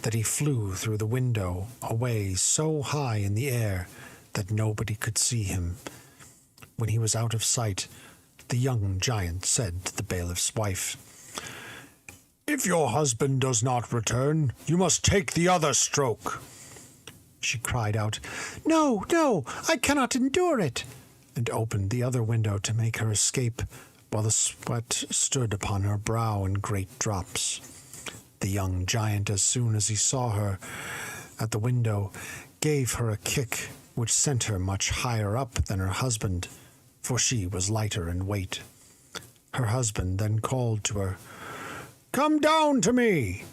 that he flew through the window away so high in the air that nobody could see him. When he was out of sight, the young giant said to the bailiff's wife, "If your husband does not return, you must take the other stroke." She cried out, "No, no, I cannot endure it," and opened the other window to make her escape, while the sweat stood upon her brow in great drops. The young giant, as soon as he saw her at the window, gave her a kick which sent her much higher up than her husband, for she was lighter in weight. Her husband then called to her, "Come down to me!"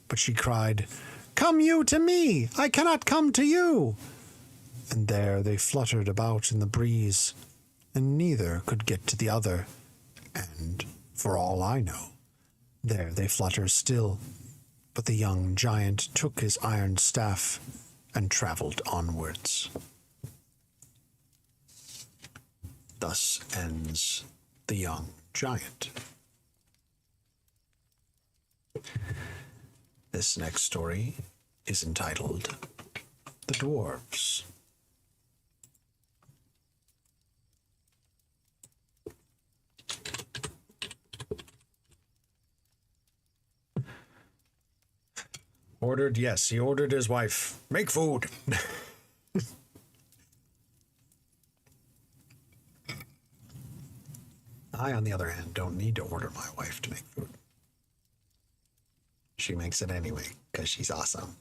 But she cried, "Come you to me! I cannot come to you!" And there they fluttered about in the breeze, and neither could get to the other, and, for all I know, there they flutter still. But the young giant took his iron staff and travelled onwards. Thus ends The Young Giant. This next story is entitled The Dwarves. Ordered, yes, he ordered his wife, "Make food." I, on the other hand, don't need to order my wife to make food. She makes it anyway, because she's awesome.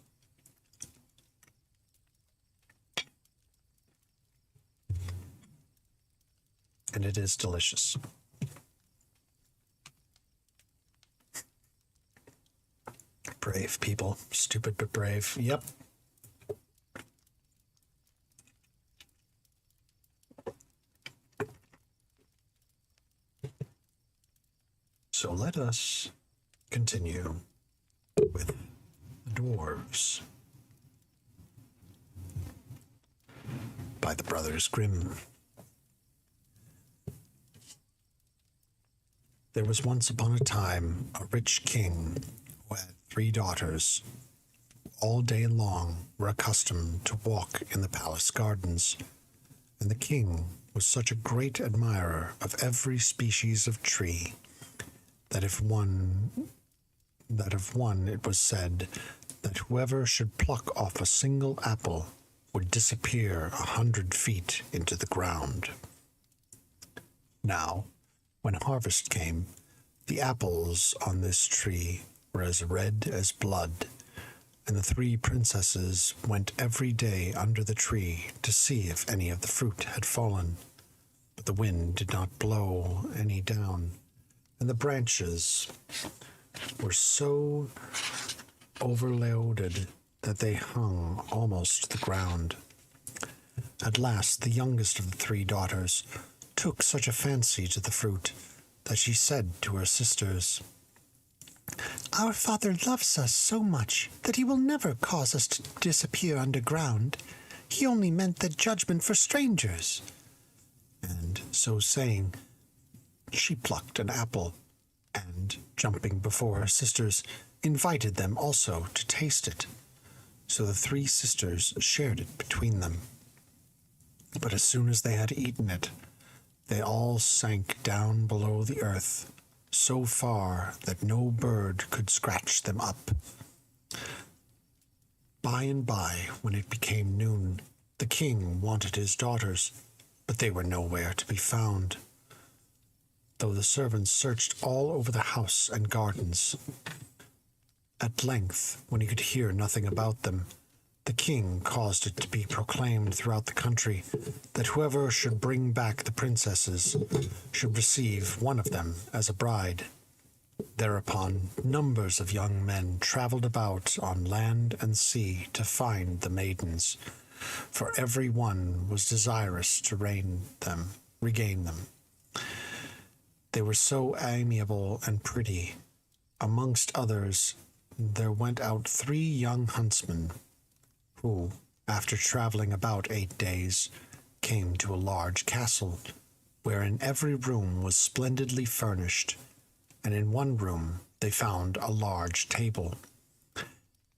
And it is delicious. Brave people. Stupid but brave. Yep. So let us continue with The Dwarves by the brothers Grimm. There was once upon a time a rich king who had 3 daughters. All day long were accustomed to walk in the palace gardens, and the king was such a great admirer of every species of tree that of one it was said that whoever should pluck off a single apple would disappear 100 feet into the ground. Now, when harvest came, the apples on this tree were as red as blood, and the 3 princesses went every day under the tree to see if any of the fruit had fallen. But the wind did not blow any down, and the branches were so overloaded that they hung almost to the ground. At last, the youngest of the 3 daughters took such a fancy to the fruit that she said to her sisters, "Our father loves us so much that he will never cause us to disappear underground. He only meant the judgment for strangers." And so saying, she plucked an apple, and, jumping before her sisters, invited them also to taste it. So the 3 sisters shared it between them. But as soon as they had eaten it, they all sank down below the earth, so far that no bird could scratch them up. By and by, when it became noon, the king wanted his daughters, but they were nowhere to be found, though the servants searched all over the house and gardens. At length, when he could hear nothing about them, the king caused it to be proclaimed throughout the country that whoever should bring back the princesses should receive one of them as a bride. Thereupon, numbers of young men traveled about on land and sea to find the maidens, for every one was desirous to regain them. They were so amiable and pretty. Amongst others, there went out 3 young huntsmen, who, after travelling about 8 days, came to a large castle, wherein every room was splendidly furnished, and in one room they found a large table,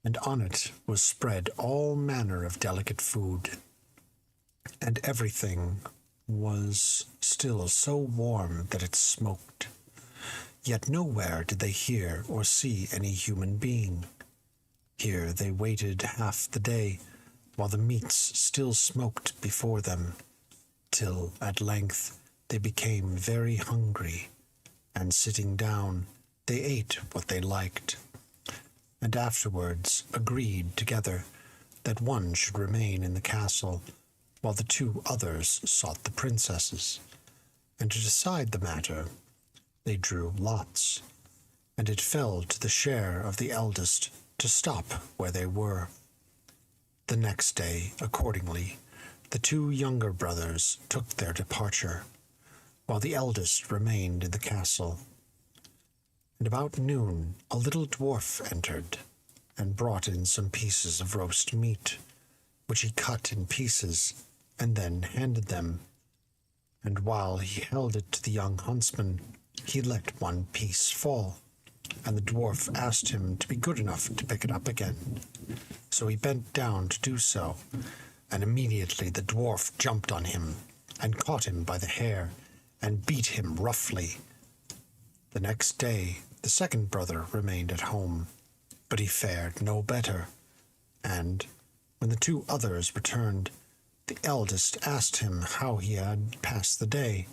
and on it was spread all manner of delicate food, and everything was still so warm that it smoked. Yet nowhere did they hear or see any human being. Here they waited half the day, while the meats still smoked before them, till at length they became very hungry, and sitting down, they ate what they liked. and afterwards agreed together that one should remain in the castle, while the two others sought the princesses. And to decide the matter, they drew lots, and it fell to the share of the eldest to stop where they were. The next day, accordingly, the two younger brothers took their departure, while the eldest remained in the castle. And about noon a little dwarf entered, and brought in some pieces of roast meat, which he cut in pieces, and then handed them. And while he held it to the young huntsman, he let one piece fall, and the dwarf asked him to be good enough to pick it up again. So he bent down to do so, and immediately the dwarf jumped on him, and caught him by the hair, and beat him roughly. The next day the second brother remained at home, but he fared no better, and when the two others returned, the eldest asked him how he had passed the day.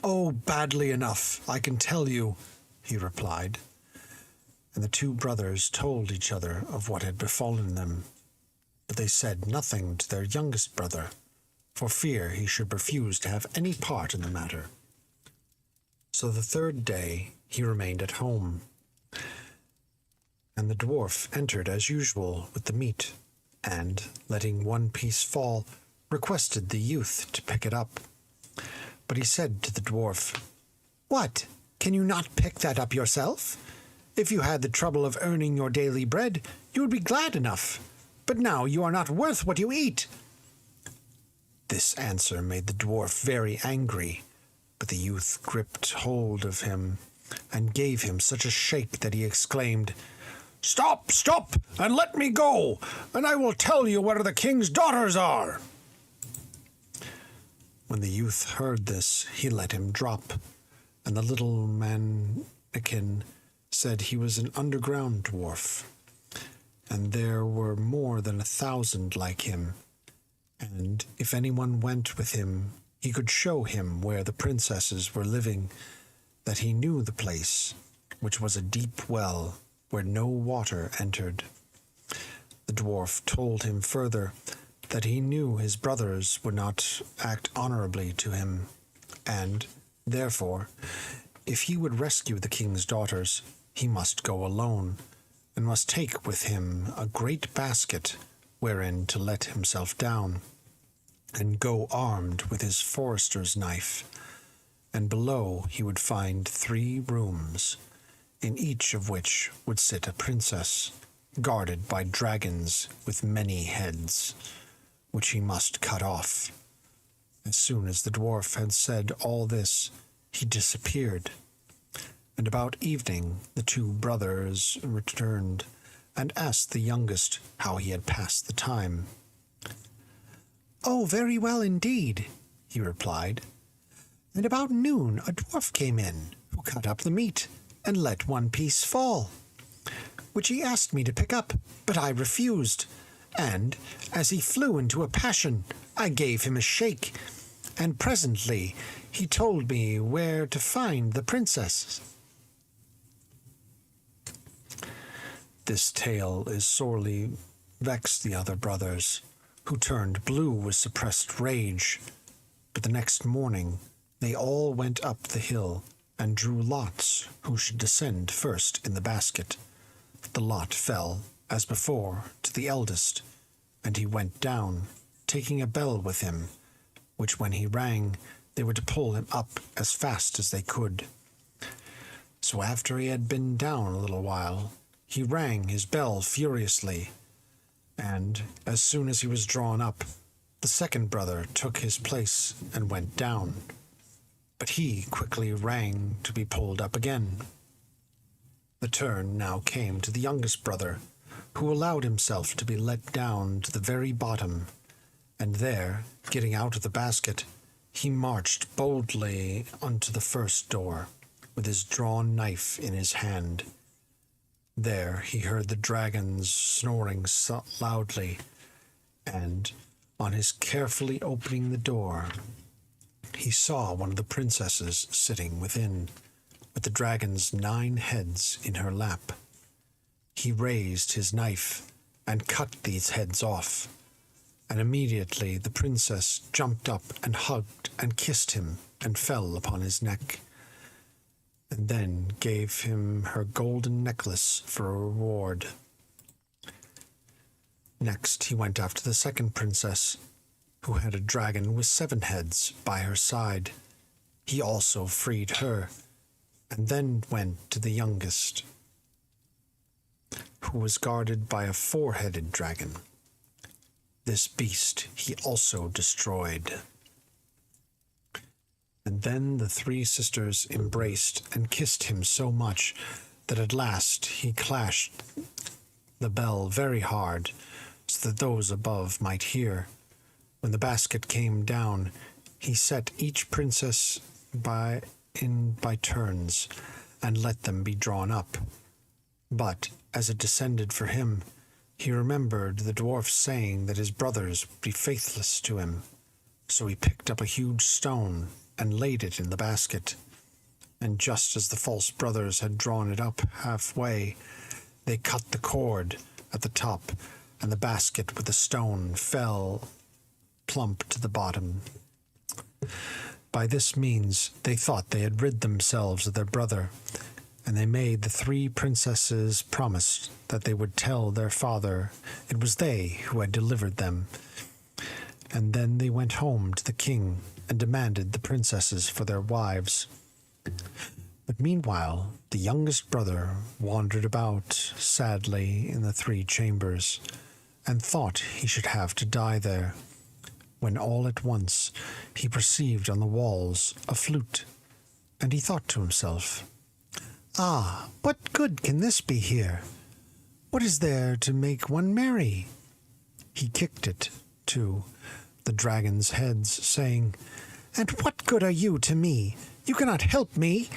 "Oh, badly enough, I can tell you," he replied. And the two brothers told each other of what had befallen them, but they said nothing to their youngest brother, for fear he should refuse to have any part in the matter. So the third day he remained at home, and the dwarf entered as usual with the meat, and, letting one piece fall, requested the youth to pick it up. But he said to the dwarf, "What, can you not pick that up yourself? If you had the trouble of earning your daily bread, you would be glad enough, but now you are not worth what you eat." This answer made the dwarf very angry, but the youth gripped hold of him and gave him such a shake that he exclaimed, "Stop, stop, and let me go, and I will tell you where the king's daughters are." When the youth heard this, he let him drop, and the little mannikin said he was an underground dwarf, and there were more than 1,000 like him, and if anyone went with him, he could show him where the princesses were living, that he knew the place, which was a deep well where no water entered. The dwarf told him further that he knew his brothers would not act honorably to him, and, therefore, if he would rescue the king's daughters, he must go alone, and must take with him a great basket wherein to let himself down, and go armed with his forester's knife, and below he would find 3 rooms, in each of which would sit a princess, guarded by dragons with many heads, which he must cut off. As soon as the dwarf had said all this, he disappeared, and about evening the two brothers returned, and asked the youngest how he had passed the time. "Oh, very well indeed," he replied. "And about noon a dwarf came in, who cut up the meat, and let one piece fall, which he asked me to pick up, but I refused, and, as he flew into a passion, I gave him a shake, and presently he told me where to find the princess." This tale is sorely vexed the other brothers, who turned blue with suppressed rage, but the next morning they all went up the hill and drew lots who should descend first in the basket. The lot fell, as before, to the eldest, and he went down, taking a bell with him, which when he rang, they were to pull him up as fast as they could. So after he had been down a little while, he rang his bell furiously, and as soon as he was drawn up, the second brother took his place and went down, but he quickly rang to be pulled up again. The turn now came to the youngest brother, who allowed himself to be let down to the very bottom, and there, getting out of the basket, he marched boldly unto the first door, with his drawn knife in his hand. There he heard the dragons snoring loudly, and, on his carefully opening the door, he saw one of the princesses sitting within, with the dragon's 9 heads in her lap. he raised his knife and cut these heads off, and immediately the princess jumped up and hugged and kissed him and fell upon his neck, and then gave him her golden necklace for a reward. Next he went after the second princess, who had a dragon with 7 heads by her side. He also freed her, and then went to the youngest, who was guarded by a 4-headed dragon. This beast he also destroyed. And then the 3 sisters embraced and kissed him so much that at last he clashed the bell very hard, so that those above might hear. When the basket came down, he set each princess by turns, and let them be drawn up. But as it descended for him, he remembered the dwarf's saying that his brothers would be faithless to him. So he picked up a huge stone and laid it in the basket. And just as the false brothers had drawn it up halfway, they cut the cord at the top, and the basket with the stone fell plump to the bottom. By this means they thought they had rid themselves of their brother, and they made the 3 princesses promise that they would tell their father it was they who had delivered them. And then they went home to the king and demanded the princesses for their wives. But meanwhile the youngest brother wandered about sadly in the 3 chambers, and thought he should have to die there, when all at once he perceived on the walls a flute, and he thought to himself, "Ah, what good can this be here? What is there to make one merry?" He kicked it, too, the dragon's heads, saying, "And what good are you to me? You cannot help me."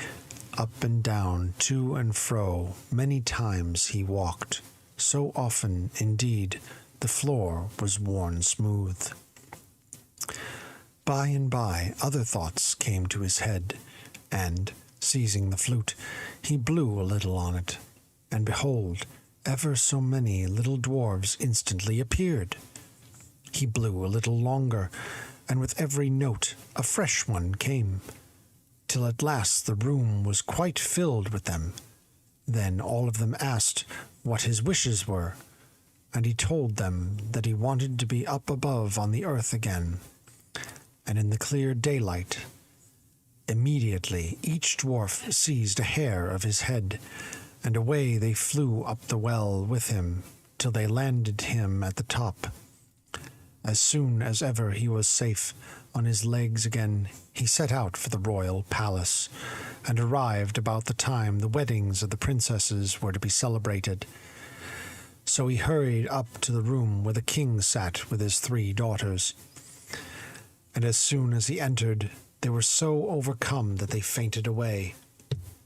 Up and down, to and fro, many times he walked, so often, indeed, the floor was worn smooth. By and by other thoughts came to his head, and, seizing the flute, he blew a little on it, and behold, ever so many little dwarfs instantly appeared. He blew a little longer, and with every note a fresh one came, till at last the room was quite filled with them. Then all of them asked what his wishes were, and he told them that he wanted to be up above on the earth again, and in the clear daylight. Immediately each dwarf seized a hair of his head, and away they flew up the well with him, till they landed him at the top. As soon as ever he was safe on his legs again, he set out for the royal palace, and arrived about the time the weddings of the princesses were to be celebrated. So he hurried up to the room where the king sat with his 3 daughters. And as soon as he entered, they were so overcome that they fainted away.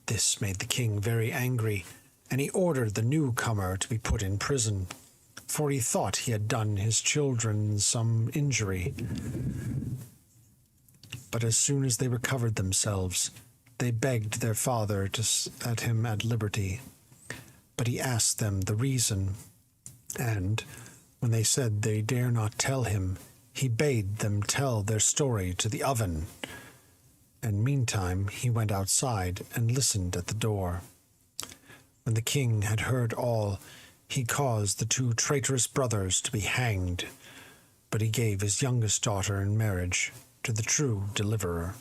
This made the king very angry, and he ordered the newcomer to be put in prison, for he thought he had done his children some injury. But as soon as they recovered themselves, they begged their father to set him at liberty. But he asked them the reason, and, when they said they dare not tell him, he bade them tell their story to the oven. And meantime he went outside and listened at the door. When the king had heard all, he caused the 2 traitorous brothers to be hanged, but he gave his youngest daughter in marriage to the true deliverer.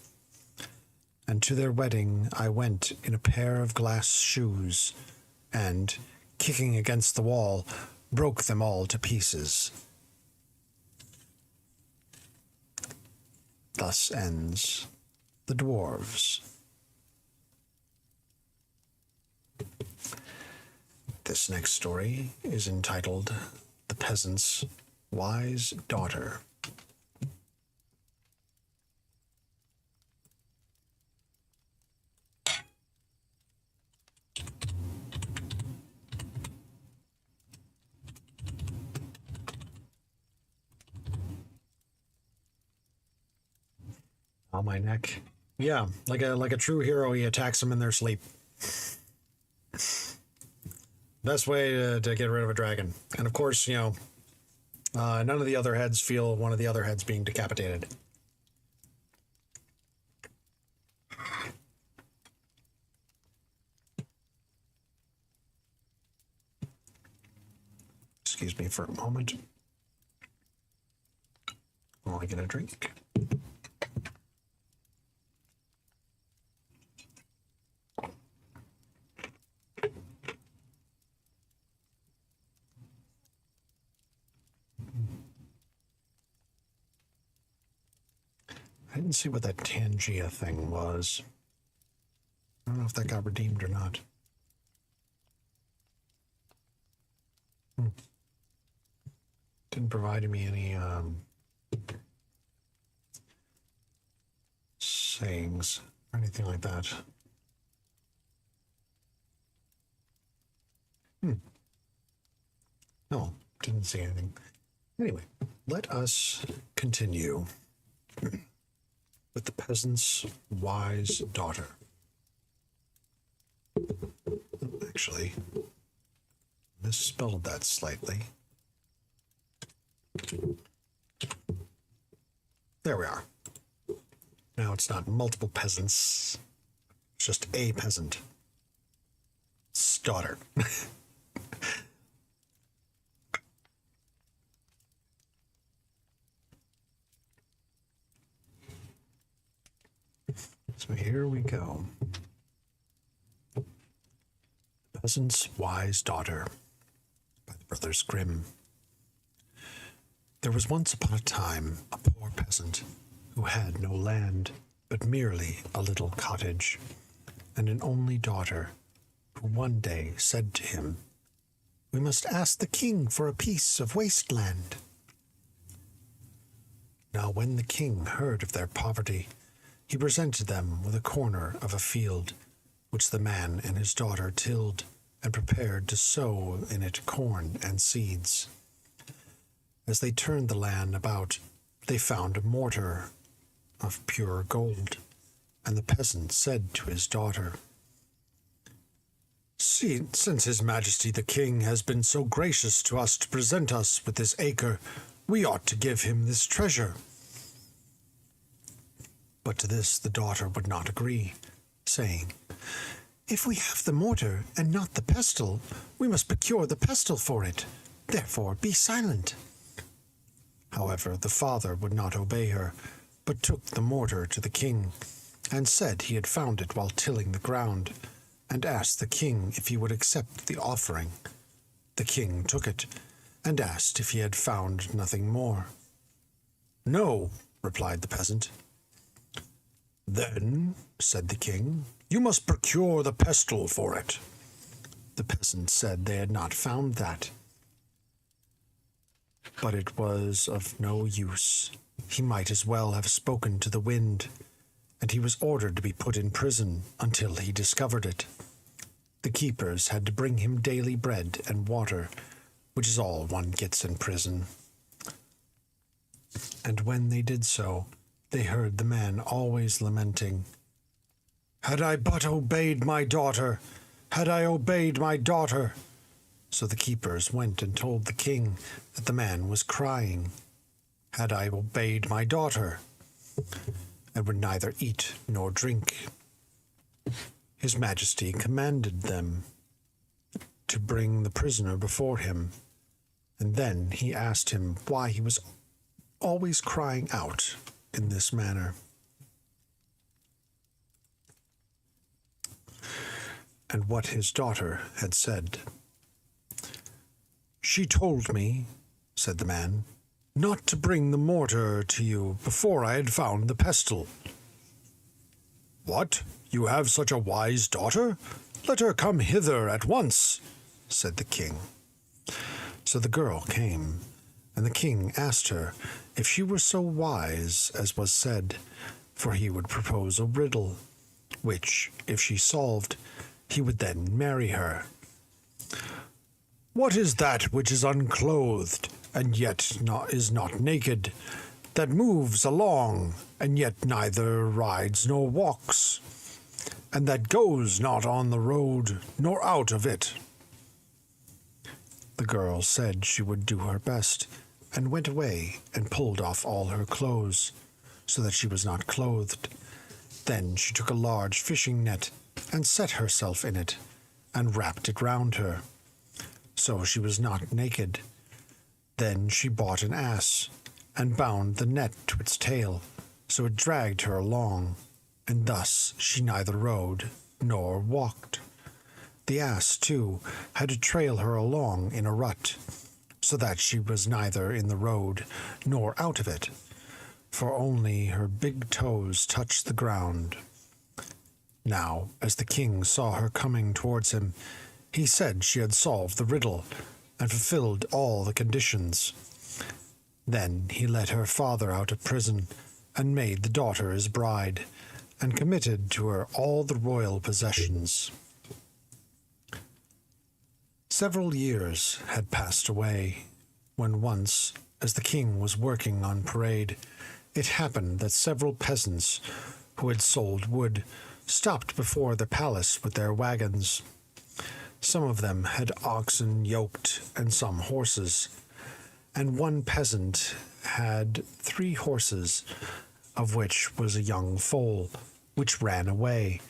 And to their wedding I went in a pair of glass shoes, and, kicking against the wall, broke them all to pieces. Thus ends The Dwarves. This next story is entitled The Peasant's Wise Daughter. On my neck. Yeah, like a true hero, he attacks them in their sleep. Best way to get rid of a dragon. And of course, none of the other heads feel one of the other heads being decapitated. Excuse me for a moment while I get a drink. I didn't see what that Tangia thing was. I don't know if that got redeemed or not. Didn't provide me any sayings or anything like that. No, didn't see anything. Anyway, let us continue with the peasant's wise daughter. Actually, misspelled that slightly. There we are. Now it's not multiple peasants. It's just a peasant. It's daughter. So here we go. The Peasant's Wise Daughter by the Brothers Grimm. There was once upon a time a poor peasant who had no land, but merely a little cottage, and an only daughter, who one day said to him, "We must ask the king for a piece of wasteland." Now when the king heard of their poverty, he presented them with a corner of a field, which the man and his daughter tilled, and prepared to sow in it corn and seeds. As they turned the land about, they found a mortar of pure gold, and the peasant said to his daughter, "See, since His Majesty the King has been so gracious to us to present us with this acre, we ought to give him this treasure." But to this the daughter would not agree, saying, "If we have the mortar and not the pestle, we must procure the pestle for it. Therefore be silent." However, the father would not obey her, but took the mortar to the king, and said he had found it while tilling the ground, and asked the king if he would accept the offering. The king took it, and asked if he had found nothing more. "No," replied the peasant. "Then," said the king, "you must procure the pestle for it." The peasant said they had not found that. But it was of no use. He might as well have spoken to the wind, and he was ordered to be put in prison until he discovered it. The keepers had to bring him daily bread and water, which is all one gets in prison. And when they did so, they heard the man always lamenting, "Had I but obeyed my daughter! Had I obeyed my daughter!" So the keepers went and told the king that the man was crying, "Had I obeyed my daughter!" and would neither eat nor drink. His Majesty commanded them to bring the prisoner before him, and then he asked him why he was always crying out in this manner. And what his daughter had said. "She told me," said the man, "not to bring the mortar to you before I had found the pestle." "What? You have such a wise daughter? Let her come hither at once," said the king. So the girl came, and the king asked her if she were so wise as was said, for he would propose a riddle, which, if she solved, he would then marry her. "What is that which is unclothed, and yet is not naked, that moves along, and yet neither rides nor walks, and that goes not on the road, nor out of it?" The girl said she would do her best, and went away and pulled off all her clothes, so that she was not clothed. Then she took a large fishing net, and set herself in it, and wrapped it round her, so she was not naked. Then she bought an ass, and bound the net to its tail, so it dragged her along, and thus she neither rode nor walked. The ass, too, had to trail her along in a rut, so that she was neither in the road nor out of it, for only her big toes touched the ground. Now, as the king saw her coming towards him, he said she had solved the riddle, and fulfilled all the conditions. Then he let her father out of prison, and made the daughter his bride, and committed to her all the royal possessions. Several years had passed away, when once, as the king was working on parade, it happened that several peasants, who had sold wood, stopped before the palace with their wagons. Some of them had oxen yoked, and some horses, and one peasant had 3 horses, of which was a young foal, which ran away,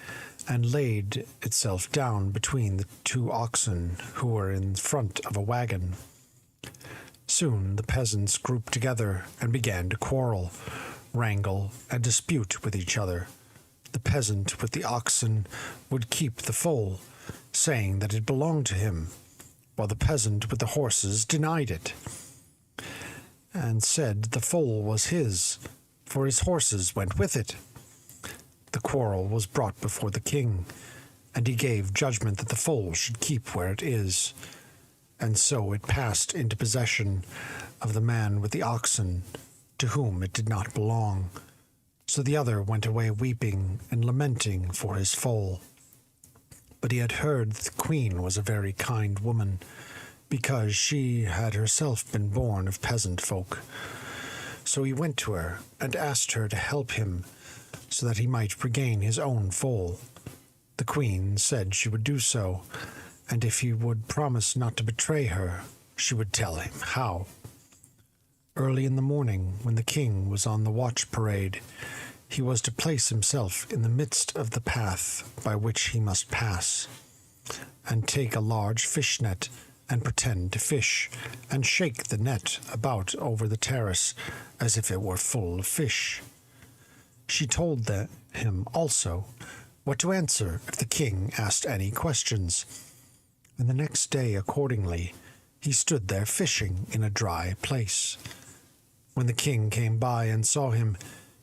and laid itself down between the 2 oxen who were in front of a wagon. Soon the peasants grouped together and began to quarrel, wrangle, and dispute with each other. The peasant with the oxen would keep the foal, saying that it belonged to him, while the peasant with the horses denied it, and said the foal was his, for his horses went with it. The quarrel was brought before the king, and he gave judgment that the foal should keep where it is, and so it passed into possession of the man with the oxen, to whom it did not belong. So the other went away weeping and lamenting for his foal. But he had heard that the queen was a very kind woman, because she had herself been born of peasant folk. So he went to her and asked her to help him, so that he might regain his own foal. The queen said she would do so, and if he would promise not to betray her, she would tell him how. Early in the morning, when the king was on the watch parade, he was to place himself in the midst of the path by which he must pass, and take a large fish net, and pretend to fish, and shake the net about over the terrace as if it were full of fish. She told him also what to answer if the king asked any questions, and the next day accordingly he stood there fishing in a dry place. When the king came by and saw him,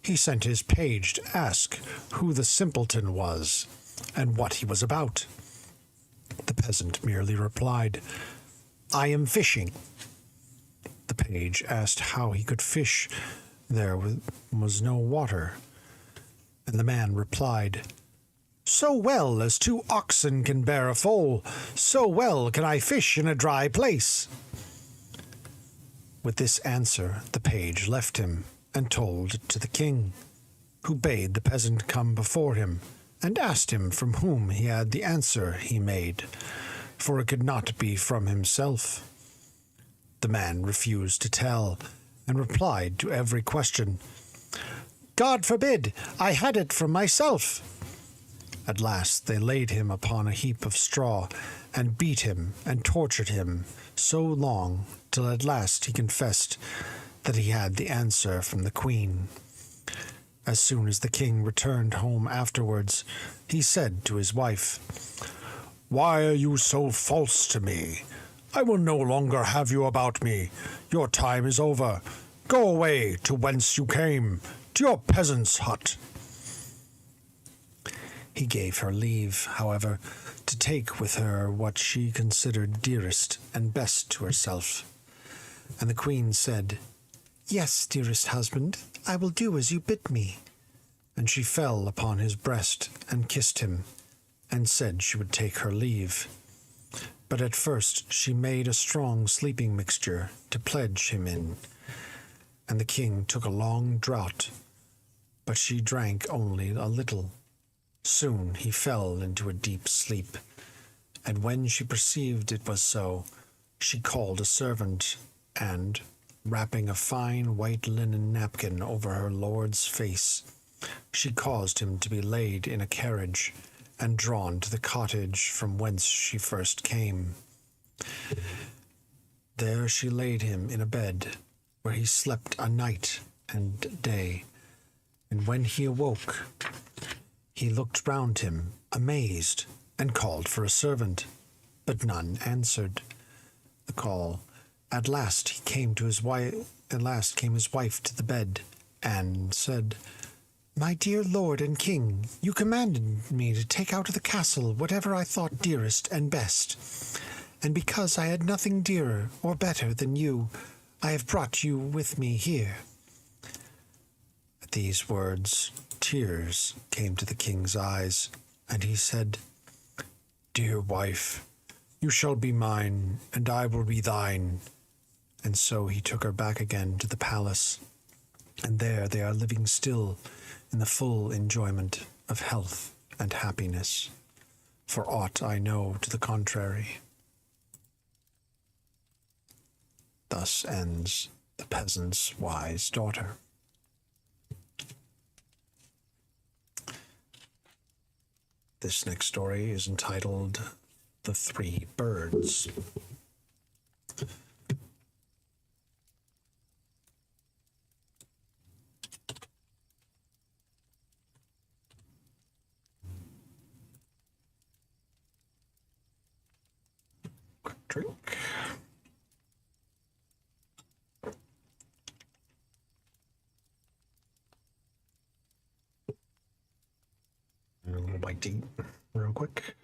he sent his page to ask who the simpleton was, and what he was about. The peasant merely replied, "I am fishing." The page asked how he could fish. There was no water. And the man replied, "So well as 2 oxen can bear a foal, so well can I fish in a dry place." With this answer the page left him, and told it to the king, who bade the peasant come before him, and asked him from whom he had the answer he made, for it could not be from himself. The man refused to tell, and replied to every question, "God forbid, I had it from myself." At last they laid him upon a heap of straw, and beat him and tortured him so long, till at last he confessed that he had the answer from the queen. As soon as the king returned home afterwards, he said to his wife, "Why are you so false to me? I will no longer have you about me. Your time is over. Go away to whence you came, to your peasant's hut." He gave her leave, however, to take with her what she considered dearest and best to herself. And the queen said, "Yes, dearest husband, I will do as you bid me." And she fell upon his breast and kissed him, and said she would take her leave. But at first she made a strong sleeping mixture to pledge him in, and the king took a long draught, but she drank only a little. Soon he fell into a deep sleep, and when she perceived it was so, She called a servant, and, wrapping a fine white linen napkin over her lord's face, she caused him to be laid in a carriage and drawn to the cottage from whence she first came. There she laid him in a bed, where he slept a night and day, and when he awoke, he looked round him, amazed, and called for a servant, but none answered the call. At last came his wife to the bed, and said, "My dear lord and king, you commanded me to take out of the castle whatever I thought dearest and best, and because I had nothing dearer or better than you, I have brought you with me here." At these words, tears came to the king's eyes, and he said, "Dear wife, you shall be mine, and I will be thine." And so he took her back again to the palace, and there they are living still in the full enjoyment of health and happiness, for aught I know to the contrary. Thus ends The Peasant's Wise Daughter. This next story is entitled The Three Birds. Quick drink. And a little bite to eat real quick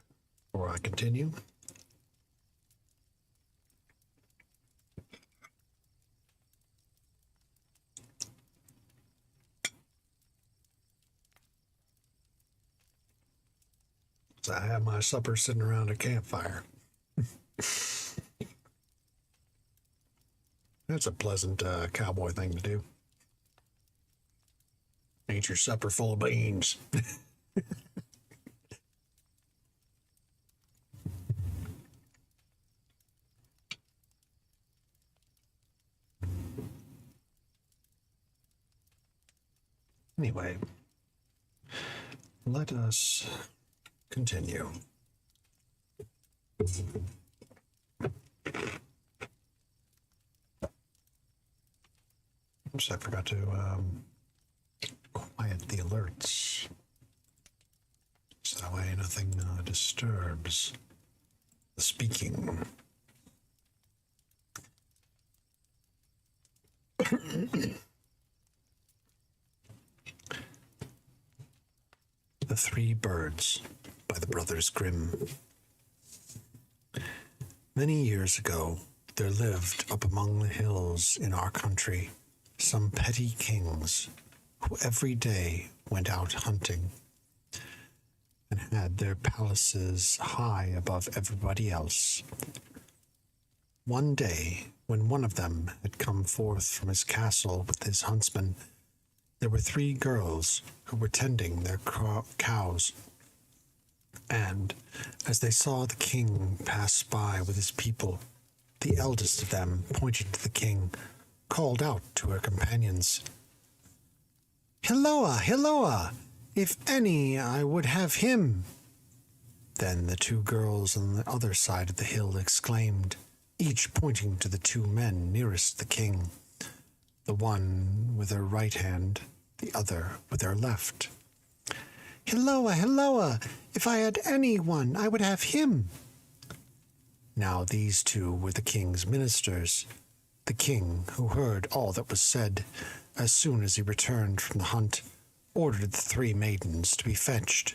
before I continue. So I have my supper sitting around a campfire. That's a pleasant cowboy thing to do. Eat your supper full of beans. Anyway, let us continue. Oops, I forgot to quiet the alerts, so that way nothing disturbs the speaking. The Three Birds by the Brothers Grimm. Many years ago, there lived up among the hills in our country some petty kings who every day went out hunting and had their palaces high above everybody else. One day, when one of them had come forth from his castle with his huntsmen, there were three girls who were tending their cows, and as they saw the king pass by with his people, the eldest of them, pointing to the king, called out to her companions, "Hilloa, hilloa! If any, I would have him." Then the two girls on the other side of the hill exclaimed, each pointing to the two men nearest the king, the one with her right hand, the other with her left. "Hilloa, hilloa! If I had any one, I would have him." Now these two were the king's ministers. The king, who heard all that was said, as soon as he returned from the hunt, ordered the three maidens to be fetched,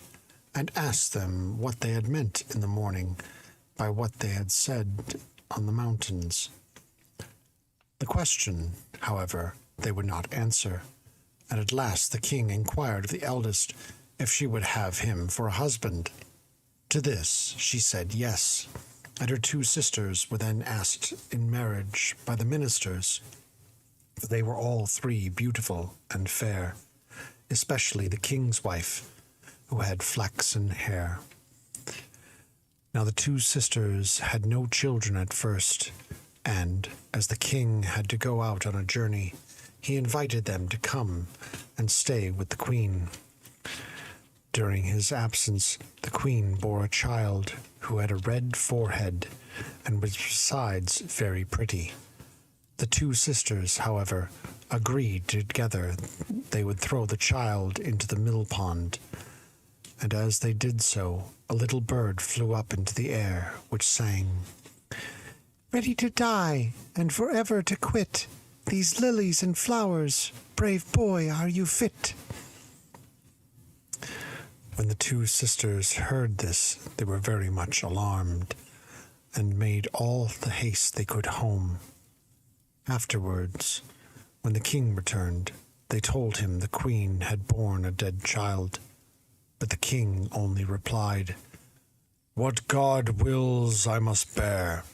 and asked them what they had meant in the morning by what they had said on the mountains. The question, however, they would not answer, and at last the king inquired of the eldest if she would have him for a husband. To this she said yes, and her two sisters were then asked in marriage by the ministers, for they were all three beautiful and fair, especially the king's wife, who had flaxen hair. Now the two sisters had no children at first, And as the king had to go out on a journey, he invited them to come and stay with the queen. During his absence, the queen bore a child who had a red forehead and was besides very pretty. The two sisters, however, agreed together they would throw the child into the mill pond, and as they did so, a little bird flew up into the air, which sang, "Ready to die, and forever to quit, these lilies and flowers, brave boy, are you fit?" When the two sisters heard this, they were very much alarmed, and made all the haste they could home. Afterwards, when the king returned, they told him the queen had borne a dead child, but the king only replied, "What God wills I must bear."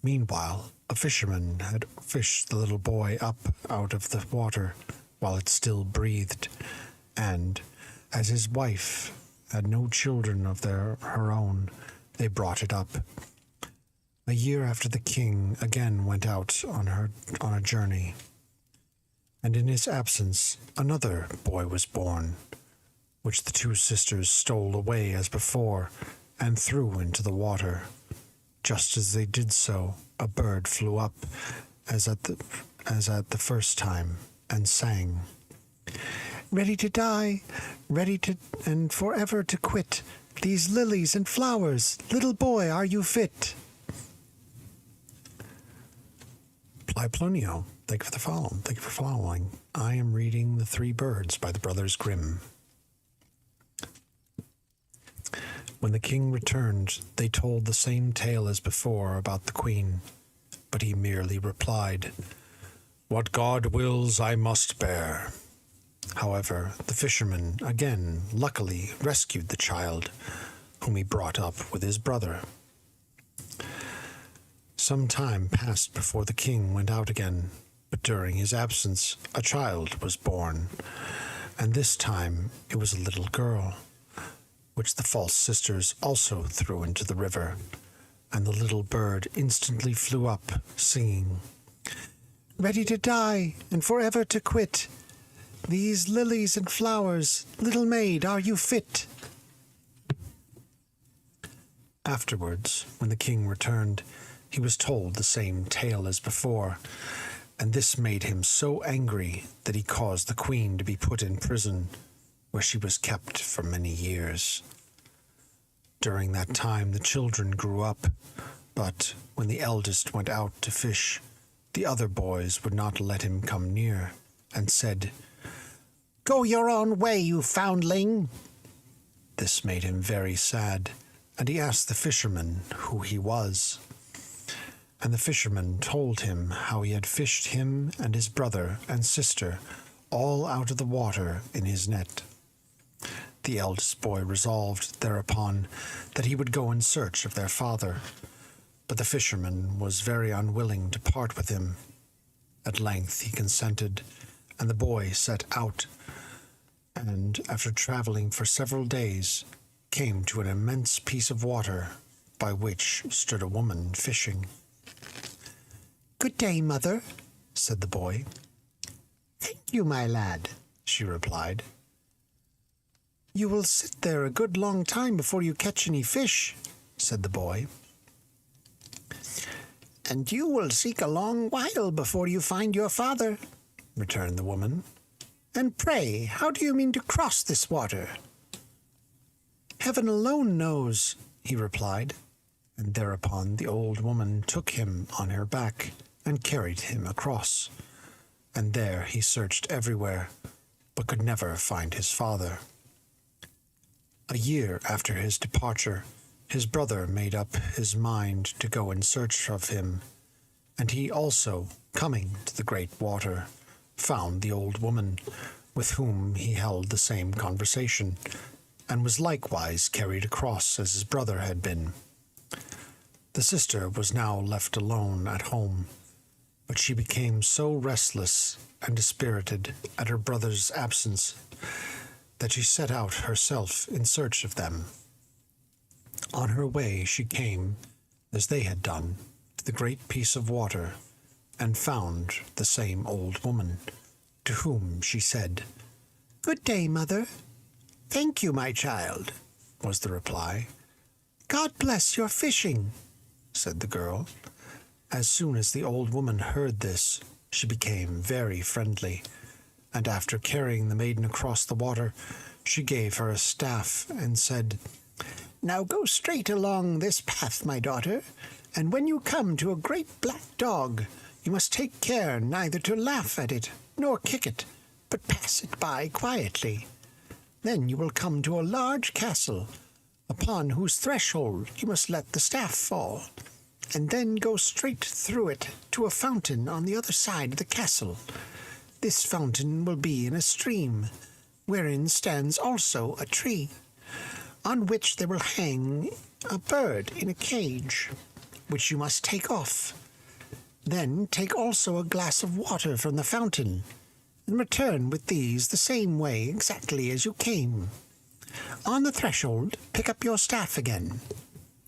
Meanwhile, a fisherman had fished the little boy up out of the water while it still breathed, and, as his wife had no children of her own, they brought it up. A year after, the king again went out on a journey, and in his absence another boy was born, which the two sisters stole away as before and threw into the water. Just as they did so, a bird flew up as at the first time and sang, "Ready to die, and forever to quit, these lilies and flowers, little boy, are you fit?" Plunio, thank you for following. I am reading The Three Birds by the Brothers Grimm. When the king returned, they told the same tale as before about the queen, but he merely replied, "What God wills I must bear." However, the fisherman again luckily rescued the child, whom he brought up with his brother. Some time passed before the king went out again, but during his absence a child was born, and this time it was a little girl, which the false sisters also threw into the river, and the little bird instantly flew up, singing, "Ready to die, and forever to quit, these lilies and flowers, little maid, are you fit?" Afterwards, when the king returned, he was told the same tale as before, and this made him so angry that he caused the queen to be put in prison, where she was kept for many years. During that time the children grew up, but when the eldest went out to fish, the other boys would not let him come near, and said, "Go your own way, you foundling." This made him very sad, and he asked the fisherman who he was. And the fisherman told him how he had fished him and his brother and sister all out of the water in his net. The eldest boy resolved thereupon that he would go in search of their father, but the fisherman was very unwilling to part with him. At length he consented, and the boy set out, and after traveling for several days, came to an immense piece of water by which stood a woman fishing. "Good day, mother," said the boy. "Thank you, my lad," she replied. "You will sit there a good long time before you catch any fish," said the boy. "And you will seek a long while before you find your father," returned the woman. "And pray, how do you mean to cross this water?" "Heaven alone knows," he replied, and thereupon the old woman took him on her back and carried him across, and there he searched everywhere, but could never find his father. A year after his departure, his brother made up his mind to go in search of him, and he also, coming to the great water, found the old woman, with whom he held the same conversation, and was likewise carried across as his brother had been. The sister was now left alone at home, but she became so restless and dispirited at her brother's absence that she set out herself in search of them. On her way she came, as they had done, to the great piece of water and found the same old woman, to whom she said, "Good day, mother." "Thank you, my child," was the reply. "God bless your fishing," said the girl. As soon as the old woman heard this, she became very friendly, and after carrying the maiden across the water, she gave her a staff and said, "Now go straight along this path, my daughter, and when you come to a great black dog, you must take care neither to laugh at it nor kick it, but pass it by quietly. Then you will come to a large castle, upon whose threshold you must let the staff fall, and then go straight through it to a fountain on the other side of the castle. This fountain will be in a stream, wherein stands also a tree, on which there will hang a bird in a cage, which you must take off. Then take also a glass of water from the fountain, and return with these the same way exactly as you came. On the threshold, pick up your staff again,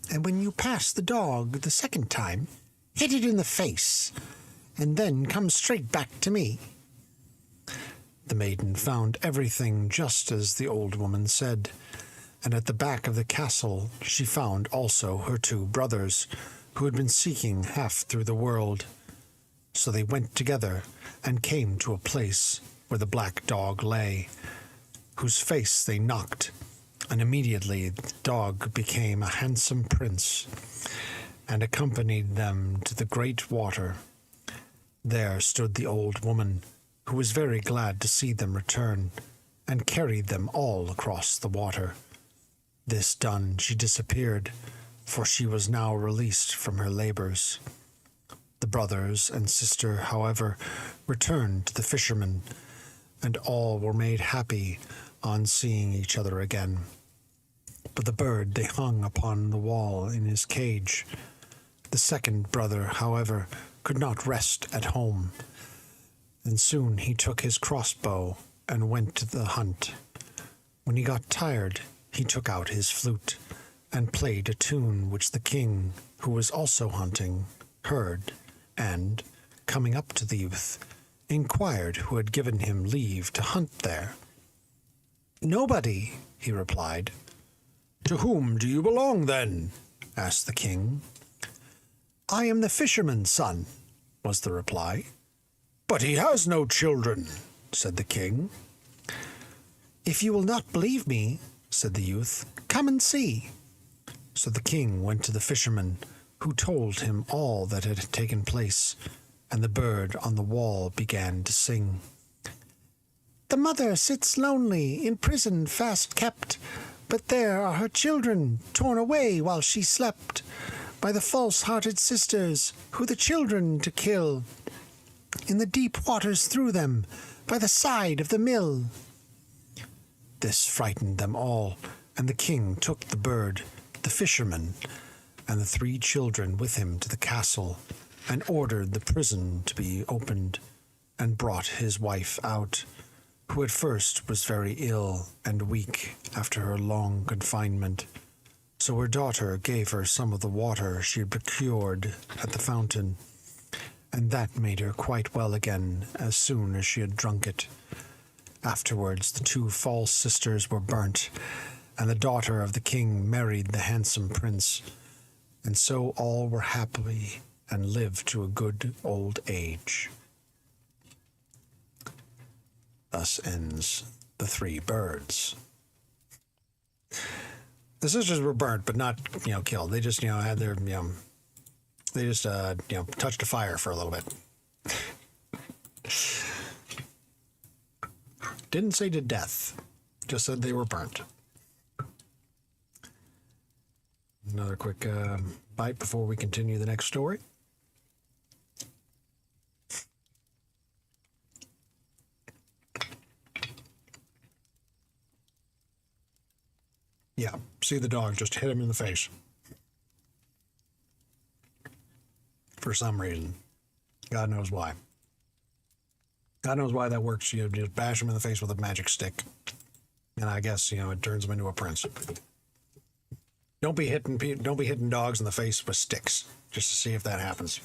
and when you pass the dog the second time, hit it in the face, and then come straight back to me." The maiden found everything just as the old woman said, and at the back of the castle she found also her two brothers, who had been seeking half through the world. So they went together and came to a place where the black dog lay, whose face they knocked, and immediately the dog became a handsome prince, and accompanied them to the great water. There stood the old woman, who was very glad to see them return, and carried them all across the water. This done, she disappeared, for she was now released from her labors. The brothers and sister, however, returned to the fisherman, and all were made happy on seeing each other again. But the bird they hung upon the wall in his cage. The second brother, however, could not rest at home, and soon he took his crossbow and went to the hunt. When he got tired, he took out his flute and played a tune which the king, who was also hunting, heard, and, coming up to the youth, inquired who had given him leave to hunt there. "Nobody," he replied. "To whom do you belong, then?" asked the king. "I am the fisherman's son," was the reply. "But he has no children," said the king. "If you will not believe me," said the youth, "come and see." So the king went to the fisherman, who told him all that had taken place, and the bird on the wall began to sing. "The mother sits lonely, in prison fast kept, but there are her children, torn away while she slept, by the false-hearted sisters, who the children to kill, in the deep waters threw them, by the side of the mill." This frightened them all, and the king took the bird, the fisherman, and the 3 children with him to the castle, and ordered the prison to be opened, and brought his wife out, who at first was very ill and weak after her long confinement. So her daughter gave her some of the water she had procured at the fountain, and that made her quite well again as soon as she had drunk it. Afterwards the 2 false sisters were burnt, and the daughter of the king married the handsome prince, and so all were happy and lived to a good old age. Thus ends The 3 Birds. The sisters were burnt, but not, killed. They just, had their, they just, touched a fire for a little bit. Didn't say to death, just said they were burnt. Another quick bite before we continue the next story. Yeah, see the dog just hit him in the face. For some reason. God knows why. God knows why that works. You just bash him in the face with a magic stick. And I guess, it turns him into a prince. Don't be hitting dogs in the face with sticks, just to see if that happens.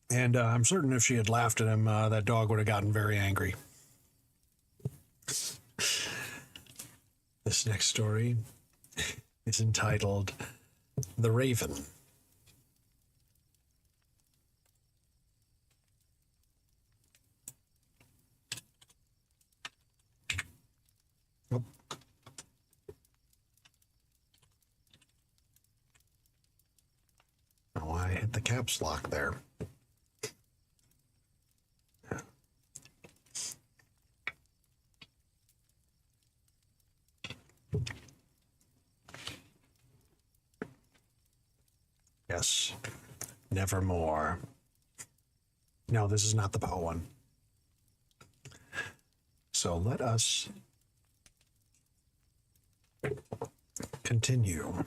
And I'm certain if she had laughed at him, that dog would have gotten very angry. This next story is entitled The Raven. Oh. Oh, I hit the caps lock there. Yes, nevermore. No, this is not the Poe one. So let us continue.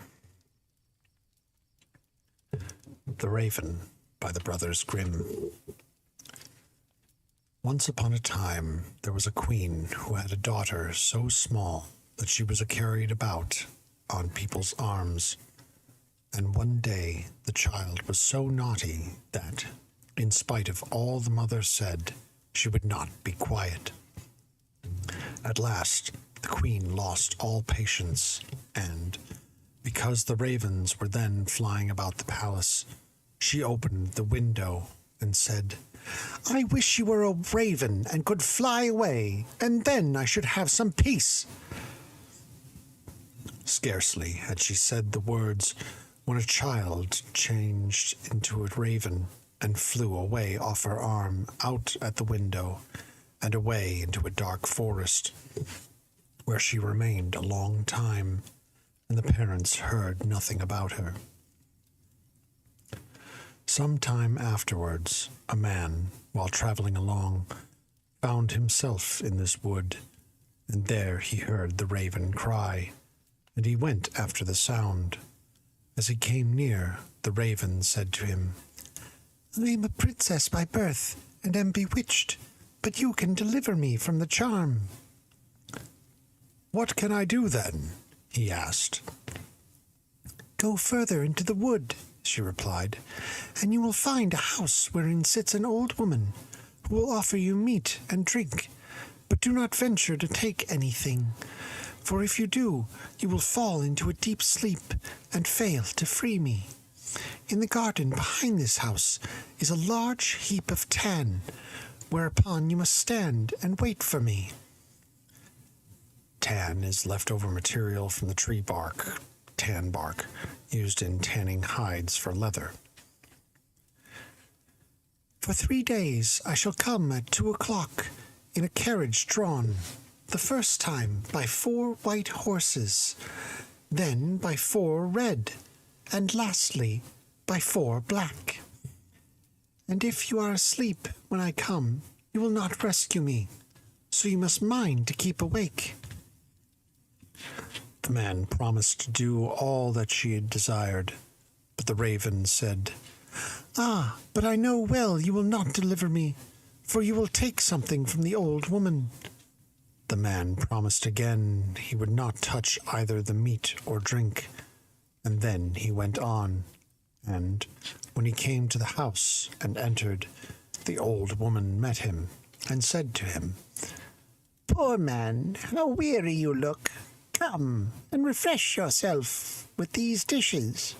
The Raven by the brothers Grimm. Once upon a time, there was a queen who had a daughter so small that she was carried about on people's arms. And one day the child was so naughty that, in spite of all the mother said, she would not be quiet. At last the queen lost all patience, and, because the ravens were then flying about the palace, she opened the window and said, "I wish you were a raven and could fly away, and then I should have some peace." Scarcely had she said the words when a child changed into a raven and flew away off her arm, out at the window, and away into a dark forest, where she remained a long time, and the parents heard nothing about her. Some time afterwards, a man, while traveling along, found himself in this wood, and there he heard the raven cry, and he went after the sound. As he came near, the raven said to him, "I am a princess by birth, and am bewitched, but you can deliver me from the charm." "What can I do, then?" he asked. "Go further into the wood," she replied, "and you will find a house wherein sits an old woman, who will offer you meat and drink, but do not venture to take anything. For if you do, you will fall into a deep sleep and fail to free me. In the garden behind this house is a large heap of tan, whereupon you must stand and wait for me." Tan is leftover material from the tree bark, tan bark, used in tanning hides for leather. "For 3 days I shall come at 2 o'clock in a carriage drawn, the first time by 4 white horses, then by 4 red, and lastly by 4 black. And if you are asleep when I come, you will not rescue me, so you must mind to keep awake." The man promised to do all that she had desired, but the raven said, "Ah, but I know well you will not deliver me, for you will take something from the old woman." The man promised again he would not touch either the meat or drink, and then he went on, and when he came to the house and entered, the old woman met him and said to him, "Poor man, how weary you look. Come and refresh yourself with these dishes."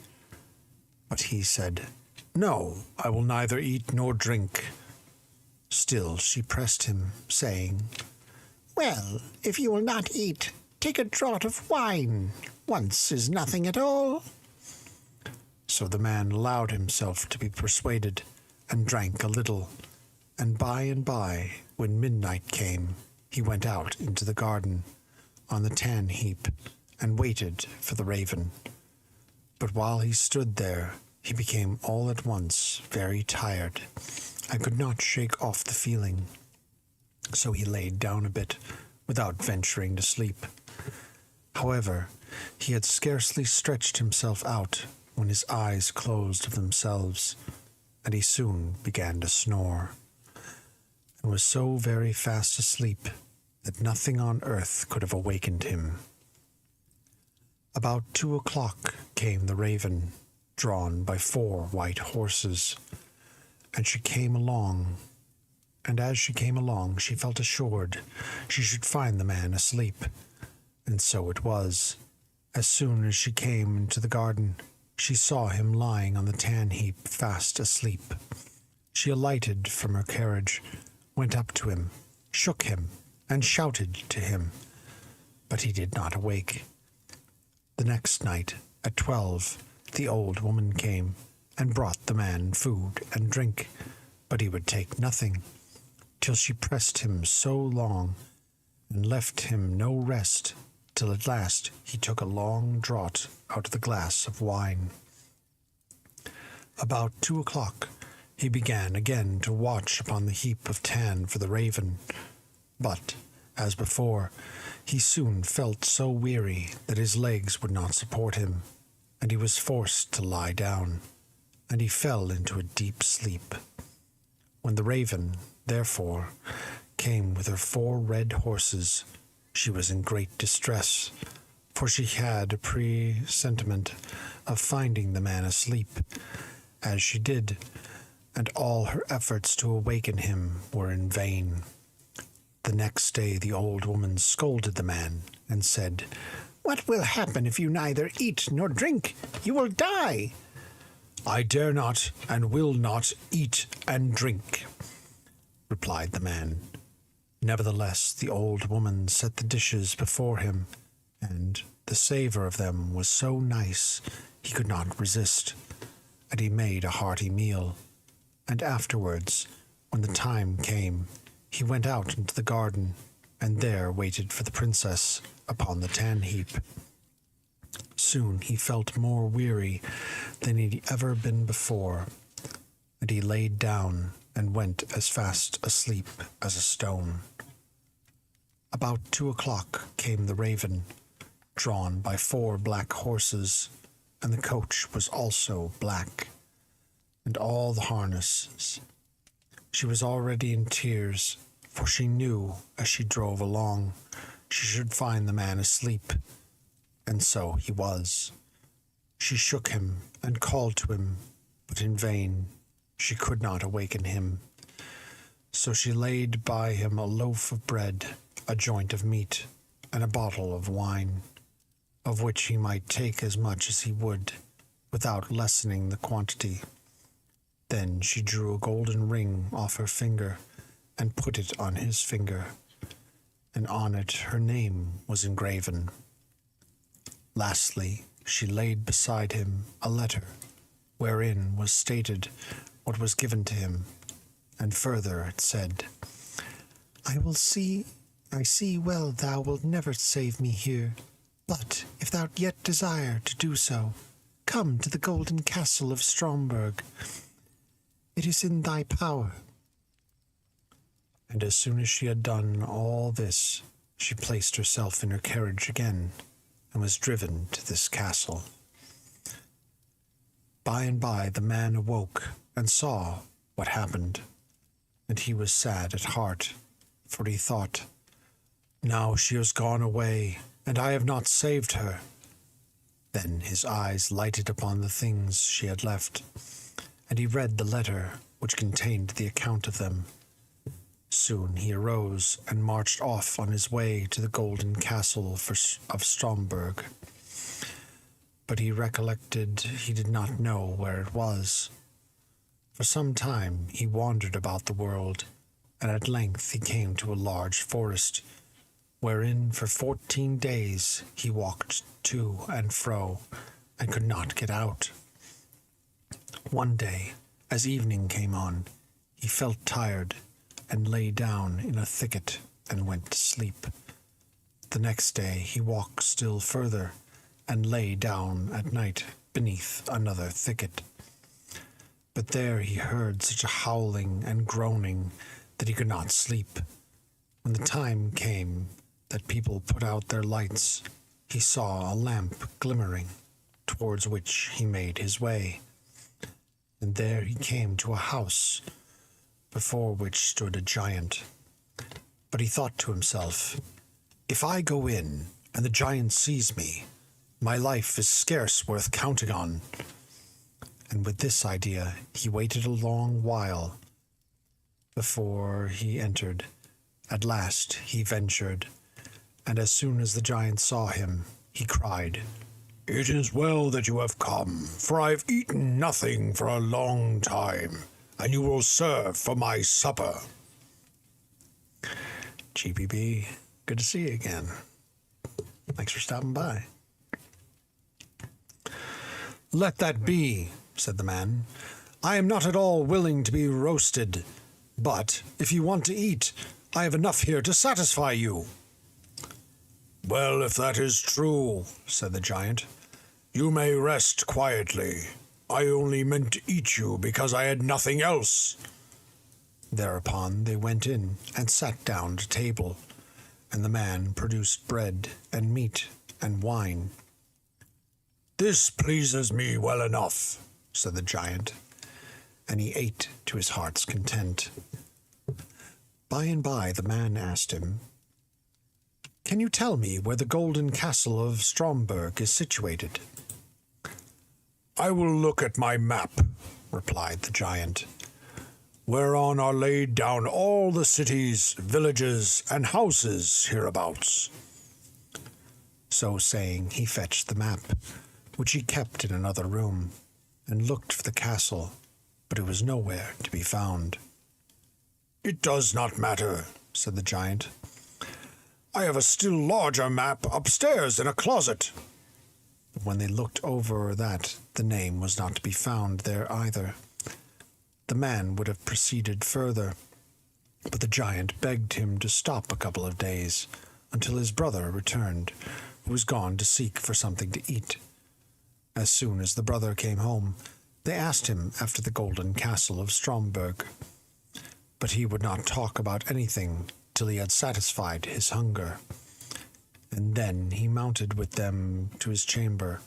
But he said, "No, I will neither eat nor drink." Still she pressed him, saying, "Well, if you will not eat, take a draught of wine. Once is nothing at all." So the man allowed himself to be persuaded, and drank a little, and by, when midnight came, he went out into the garden, on the tan heap, and waited for the raven. But while he stood there, he became all at once very tired, and could not shake off the feeling. So he laid down a bit, without venturing to sleep. However, he had scarcely stretched himself out when his eyes closed of themselves, and he soon began to snore, and was so very fast asleep that nothing on earth could have awakened him. About 2 o'clock came the raven, drawn by 4 white horses, and she came along. And as she came along, she felt assured she should find the man asleep. And so it was. As soon as she came into the garden, she saw him lying on the tan heap, fast asleep. She alighted from her carriage, went up to him, shook him, and shouted to him, but he did not awake. The next night, at 12, the old woman came and brought the man food and drink, but he would take nothing, till she pressed him so long and left him no rest, till at last he took a long draught out of the glass of wine. About 2 o'clock he began again to watch upon the heap of tan for the raven, but, as before, he soon felt so weary that his legs would not support him, and he was forced to lie down, and he fell into a deep sleep. When the raven, therefore, came with her 4 red horses, she was in great distress, for she had a presentiment of finding the man asleep, as she did, and all her efforts to awaken him were in vain. The next day the old woman scolded the man, and said, "What will happen if you neither eat nor drink? You will die." "I dare not and will not eat and drink," replied the man. Nevertheless, the old woman set the dishes before him, and the savour of them was so nice he could not resist, and he made a hearty meal. And afterwards, when the time came, he went out into the garden, and there waited for the princess upon the tan heap. Soon he felt more weary than he'd ever been before, and he laid down and went as fast asleep as a stone. About 2 o'clock came the raven, drawn by 4 black horses, and the coach was also black, and all the harnesses. She was already in tears, for she knew, as she drove along, she should find the man asleep, and so he was. She shook him and called to him, but in vain. She could not awaken him. So she laid by him a loaf of bread, a joint of meat, and a bottle of wine, of which he might take as much as he would, without lessening the quantity. Then she drew a golden ring off her finger, and put it on his finger, and on it her name was engraven. Lastly, she laid beside him a letter, wherein was stated what was given to him, and further it said, I see well thou wilt never save me here, but if thou yet desire to do so, come to the golden castle of Stromberg. It is in thy power. And as soon as she had done all this, she placed herself in her carriage again, and was driven to this castle. By and by the man awoke, and saw what happened, and he was sad at heart, for he thought, Now she has gone away, and I have not saved her. Then his eyes lighted upon the things she had left, and he read the letter which contained the account of them. Soon he arose and marched off on his way to the golden castle of Stromberg. But he recollected he did not know where it was. For some time he wandered about the world, and at length he came to a large forest, wherein for 14 days he walked to and fro, and could not get out. One day, as evening came on, he felt tired, and lay down in a thicket and went to sleep. The next day he walked still further, and lay down at night beneath another thicket. But there he heard such a howling and groaning that he could not sleep. When the time came that people put out their lights, he saw a lamp glimmering, towards which he made his way. And there he came to a house, before which stood a giant. But he thought to himself, "If I go in and the giant sees me, my life is scarce worth counting on." And with this idea, he waited a long while before he entered. At last he ventured, and as soon as the giant saw him, he cried, "It is well that you have come, for I've eaten nothing for a long time, and you will serve for my supper." GBB, good to see you again. Thanks for stopping by. "Let that be," said the man. "I am not at all willing to be roasted, but if you want to eat, I have enough here to satisfy you." "Well, if that is true," said the giant, "you may rest quietly. I only meant to eat you because I had nothing else." Thereupon they went in and sat down to table, and the man produced bread and meat and wine. "This pleases me well enough," said the giant, and he ate to his heart's content. By and by the man asked him, "Can you tell me where the golden castle of Stromberg is situated?" "I will look at my map," replied the giant, "whereon are laid down all the cities, villages, and houses hereabouts." So saying, he fetched the map, which he kept in another room, and looked for the castle, but it was nowhere to be found. "It does not matter," said the giant. "I have a still larger map upstairs in a closet." But when they looked over that, the name was not to be found there either. The man would have proceeded further, but the giant begged him to stop a couple of days, until his brother returned, who was gone to seek for something to eat. As soon as the brother came home, they asked him after the golden castle of Stromberg, but he would not talk about anything till he had satisfied his hunger. And then he mounted with them to his chamber,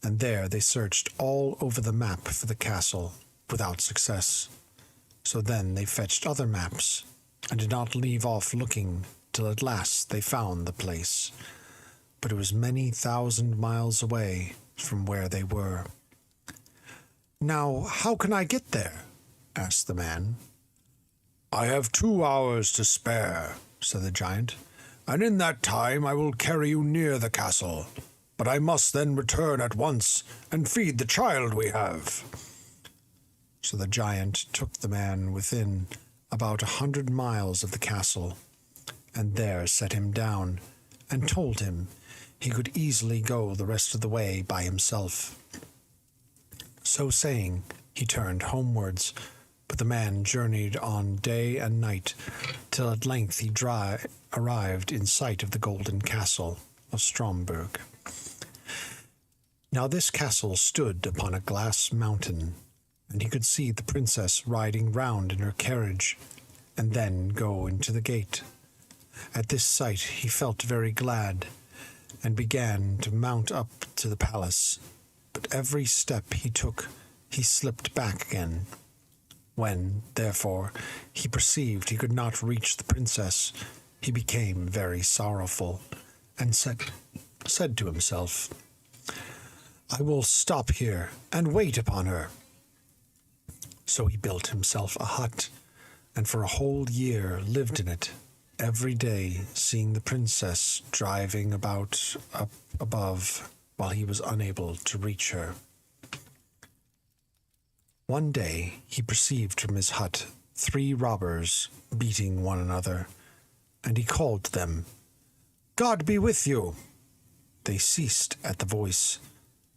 and there they searched all over the map for the castle, without success. So then they fetched other maps, and did not leave off looking till at last they found the place. But it was many thousand miles away from where they were. "Now, how can I get there?" asked the man. "I have 2 hours to spare," said the giant, "and in that time I will carry you near the castle. But I must then return at once and feed the child we have." So the giant took the man within about 100 miles of the castle, and there set him down, and told him he could easily go the rest of the way by himself. So saying, he turned homewards, but the man journeyed on day and night, till at length he arrived in sight of the golden castle of Stromberg. Now this castle stood upon a glass mountain, and he could see the princess riding round in her carriage, and then go into the gate. At this sight he felt very glad, and began to mount up to the palace, but every step he took he slipped back again. When, therefore, he perceived he could not reach the princess, he became very sorrowful, and said to himself, "I will stop here and wait upon her." So he built himself a hut, and for a whole year lived in it, every day seeing the princess driving about up above, while he was unable to reach her. One day he perceived from his hut 3 robbers beating one another, and he called to them, "God be with you!" They ceased at the voice,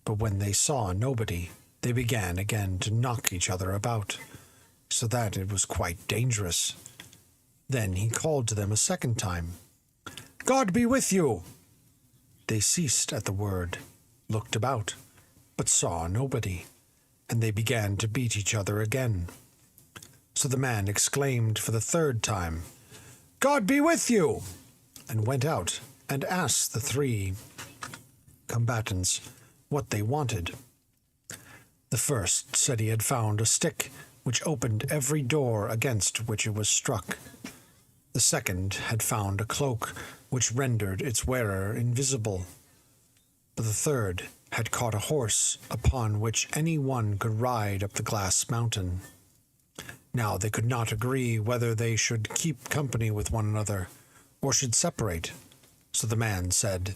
but when they saw nobody, they began again to knock each other about, so that it was quite dangerous. Then he called to them a second time, "God be with you!" They ceased at the word, looked about, but saw nobody, and they began to beat each other again. So the man exclaimed for the third time, "God be with you!" and went out and asked the 3 combatants what they wanted. The first said he had found a stick which opened every door against which it was struck. The second had found a cloak which rendered its wearer invisible. But the third had caught a horse upon which any one could ride up the glass mountain. Now they could not agree whether they should keep company with one another, or should separate. So the man said,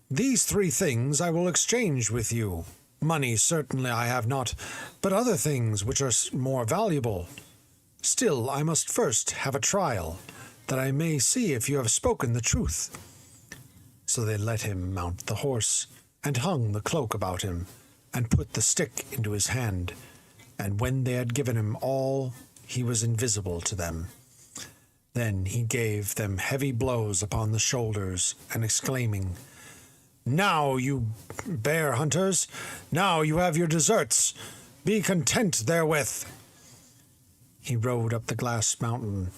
"These 3 things I will exchange with you. Money certainly I have not, but other things which are more valuable. Still, I must first have a trial, that I may see if you have spoken the truth." So they let him mount the horse, and hung the cloak about him, and put the stick into his hand. And when they had given him all, he was invisible to them. Then he gave them heavy blows upon the shoulders, and exclaiming, "Now, you bear hunters, now you have your deserts. Be content therewith." He rode up the glass mountain,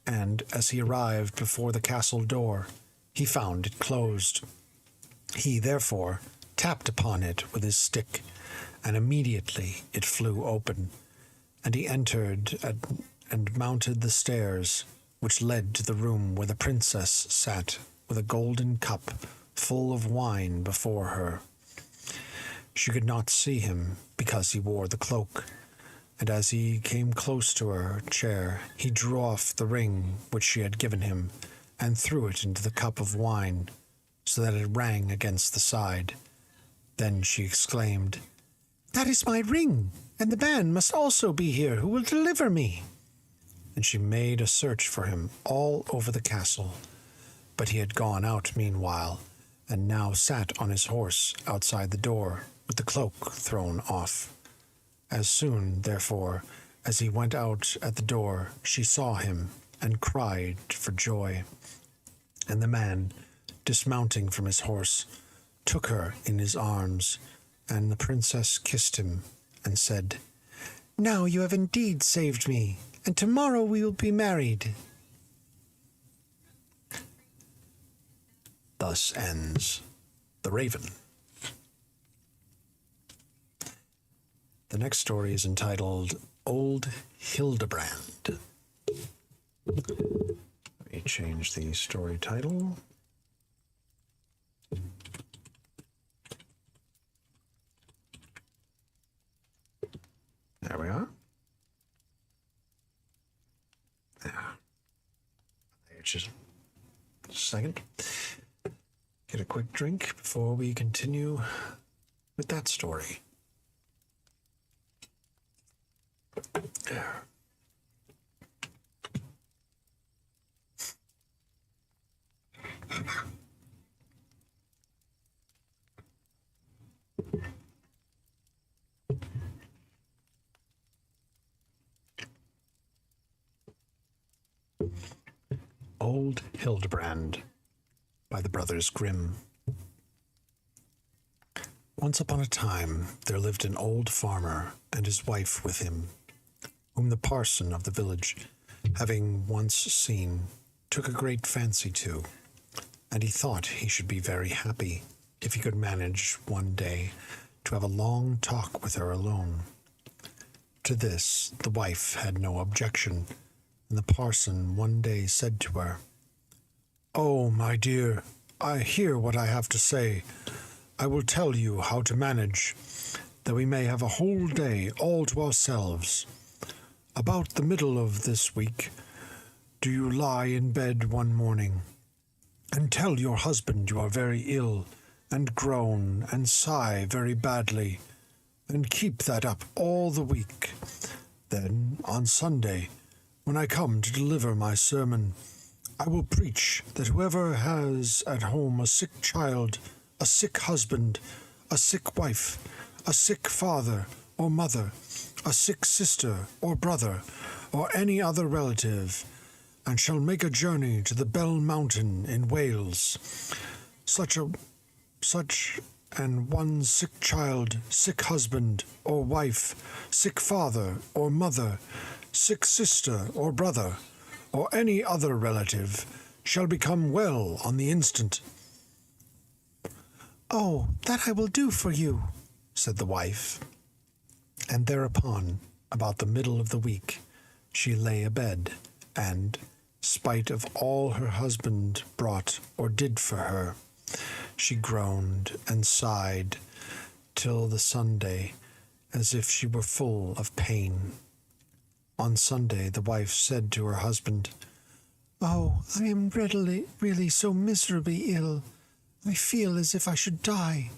and as he arrived before the castle door, he found it closed. He, therefore, tapped upon it with his stick, and immediately it flew open, and he entered and mounted the stairs, which led to the room where the princess sat with a golden cup full of wine before her. She could not see him because he wore the cloak, and as he came close to her chair, he drew off the ring which she had given him, and threw it into the cup of wine, so that it rang against the side. Then she exclaimed, "That is my ring, and the man must also be here who will deliver me." And she made a search for him all over the castle, but he had gone out meanwhile, and now sat on his horse outside the door, with the cloak thrown off. As soon, therefore, as he went out at the door, she saw him, and cried for joy. And the man, dismounting from his horse, took her in his arms, and the princess kissed him, and said, "Now you have indeed saved me, and tomorrow we will be married." Thus ends The Raven. The next story is entitled Old Hildebrand. Let me change the story title. There we are. Just a second. Get a quick drink before we continue with that story. There. Old Hildebrand by the brothers Grimm. Once upon a time there lived an old farmer and his wife with him, whom the parson of the village, having once seen, took a great fancy to, and he thought he should be very happy if he could manage one day to have a long talk with her alone. To this the wife had no objection, and the parson one day said to her, "Oh, my dear, I hear what I have to say. I will tell you how to manage, that we may have a whole day all to ourselves. About the middle of this week, do you lie in bed one morning, and tell your husband you are very ill, and groan and sigh very badly, and keep that up all the week. Then, on Sunday, when I come to deliver my sermon, I will preach that whoever has at home a sick child, a sick husband, a sick wife, a sick father or mother, a sick sister or brother, or any other relative, and shall make a journey to the Bell Mountain in Wales, such and one sick child, sick husband or wife, sick father or mother, sick sister or brother, or any other relative, shall become well on the instant." "Oh, that I will do for you," said the wife. And thereupon, about the middle of the week, she lay abed, and, spite of all her husband brought or did for her. She groaned and sighed till the Sunday, as if she were full of pain. On Sunday the wife said to her husband, "Oh, I am really so miserably ill. I feel as if I should die.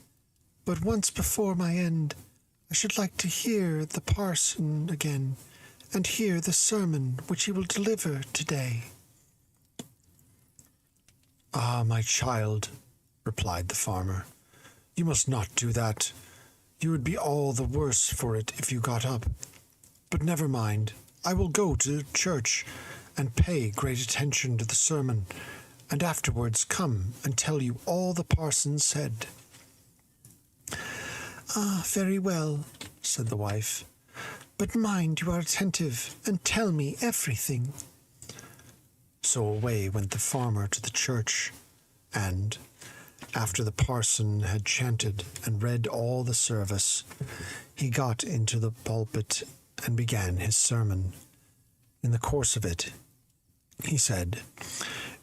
But once before my end, I should like to hear the parson again, and hear the sermon which he will deliver today." "Ah, my child," replied the farmer, "you must not do that. You would be all the worse for it if you got up. But never mind, I will go to church and pay great attention to the sermon, and afterwards come and tell you all the parson said." "Ah, very well," said the wife. "But mind you are attentive, and tell me everything." So away went the farmer to the church, and, after the parson had chanted and read all the service, he got into the pulpit and began his sermon. In the course of it, he said,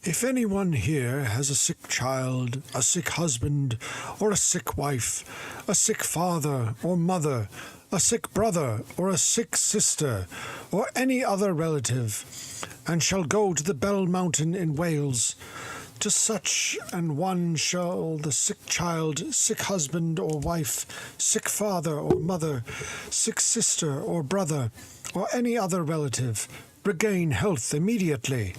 "If anyone here has a sick child, a sick husband, or a sick wife, a sick father or mother, a sick brother or a sick sister, or any other relative, and shall go to the Bell Mountain in Wales, to such an one shall the sick child, sick husband or wife, sick father or mother, sick sister or brother, or any other relative, regain health immediately,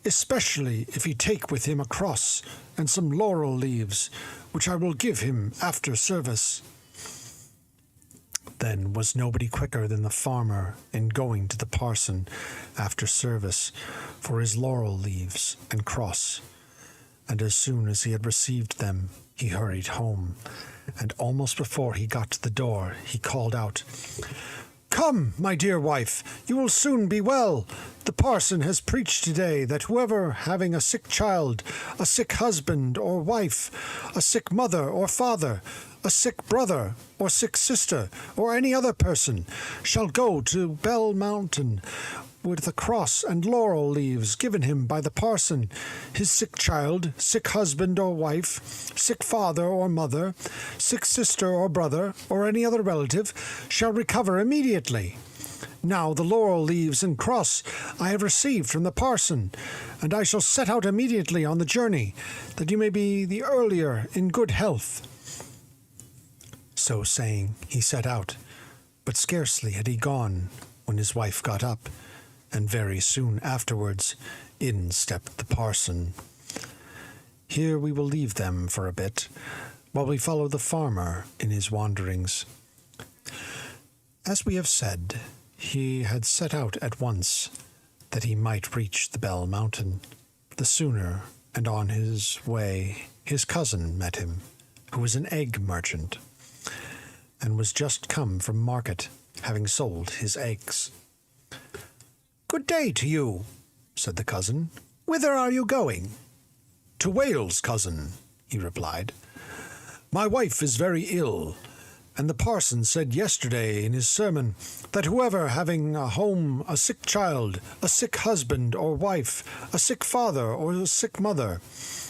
especially if he take with him a cross and some laurel leaves, which I will give him after service." Then was nobody quicker than the farmer in going to the parson after service for his laurel leaves and cross. And as soon as he had received them, he hurried home, and almost before he got to the door, he called out, "Come, my dear wife, you will soon be well. The parson has preached today that whoever having a sick child, a sick husband or wife, a sick mother or father, a sick brother or sick sister, or any other person, shall go to Bell Mountain with the cross and laurel leaves given him by the parson. His sick child, sick husband or wife, sick father or mother, sick sister or brother, or any other relative, shall recover immediately. Now the laurel leaves and cross I have received from the parson, and I shall set out immediately on the journey, that you may be the earlier in good health." So saying, he set out, but scarcely had he gone when his wife got up, and very soon afterwards in stepped the parson. Here we will leave them for a bit, while we follow the farmer in his wanderings. As we have said, he had set out at once, that he might reach the Bell Mountain the sooner, and on his way his cousin met him, who was an egg merchant, and was just come from market, having sold his eggs. "Good day to you," said the cousin. "Whither are you going?" "To Wales, cousin," he replied. "My wife is very ill, and the parson said yesterday in his sermon that whoever having a home, a sick child, a sick husband or wife, a sick father or a sick mother,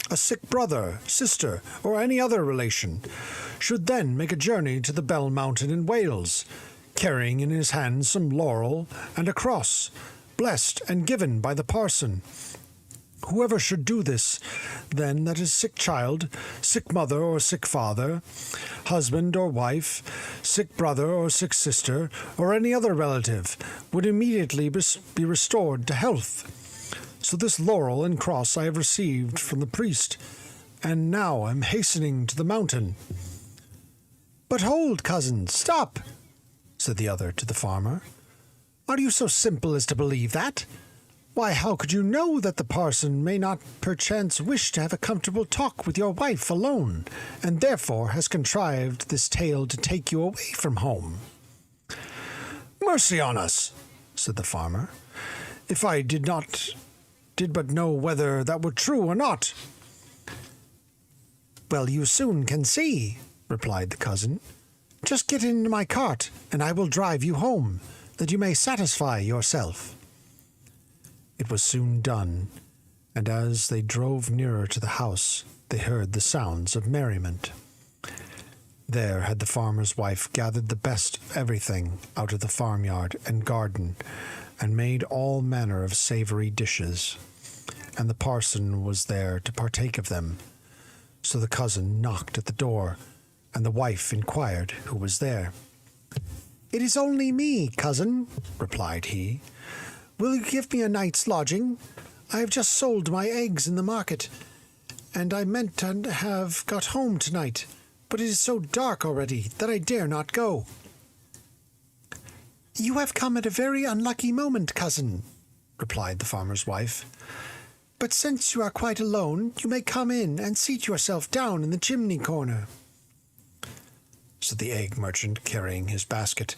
a sick brother, sister, or any other relation, should then make a journey to the Bell Mountain in Wales, carrying in his hand some laurel and a cross, blessed and given by the parson. Whoever should do this, then that is sick child, sick mother or sick father, husband or wife, sick brother or sick sister, or any other relative, would immediately be restored to health. So this laurel and cross I have received from the priest, and now am hastening to the mountain." "But hold, cousin, stop," said the other to the farmer. "Are you so simple as to believe that? Why, how could you know that the parson may not perchance wish to have a comfortable talk with your wife alone, and therefore has contrived this tale to take you away from home?" "Mercy on us," said the farmer, "if I did but know whether that were true or not." "Well, you soon can see," replied the cousin. "Just get into my cart, and I will drive you home, that you may satisfy yourself." It was soon done, and as they drove nearer to the house, they heard the sounds of merriment. There had the farmer's wife gathered the best of everything out of the farmyard and garden, and made all manner of savory dishes, and the parson was there to partake of them. So the cousin knocked at the door, and the wife inquired who was there. "It is only me, cousin," replied he. "Will you give me a night's lodging? I have just sold my eggs in the market, and I meant to have got home tonight, but it is so dark already that I dare not go." "You have come at a very unlucky moment, cousin," replied the farmer's wife. "But since you are quite alone, you may come in and seat yourself down in the chimney corner." So the egg merchant, carrying his basket,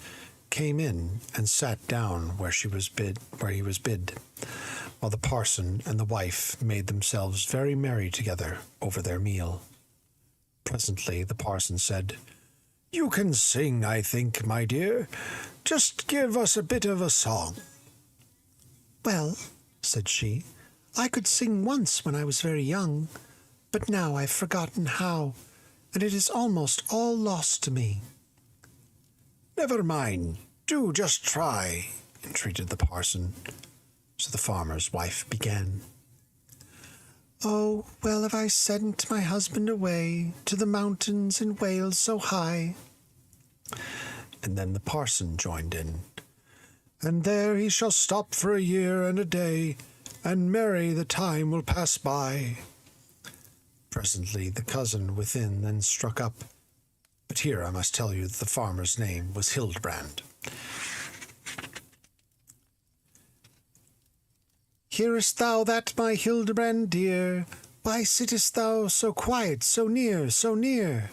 came in and sat down where he was bid, while the parson and the wife made themselves very merry together over their meal. Presently the parson said, "You can sing, I think, my dear. Just give us a bit of a song." "Well," said she, "I could sing once when I was very young, but now I've forgotten how, and it is almost all lost to me." "Never mind, do just try," entreated the parson. So the farmer's wife began. "Oh, well have I sent my husband away to the mountains in Wales so high." And then the parson joined in. "And there he shall stop for a year and a day, and merry the time will pass by." Presently the cousin within then struck up, but here I must tell you that the farmer's name was Hildebrand. "Hearest thou that, my Hildebrand dear? Why sittest thou so quiet, so near, so near?"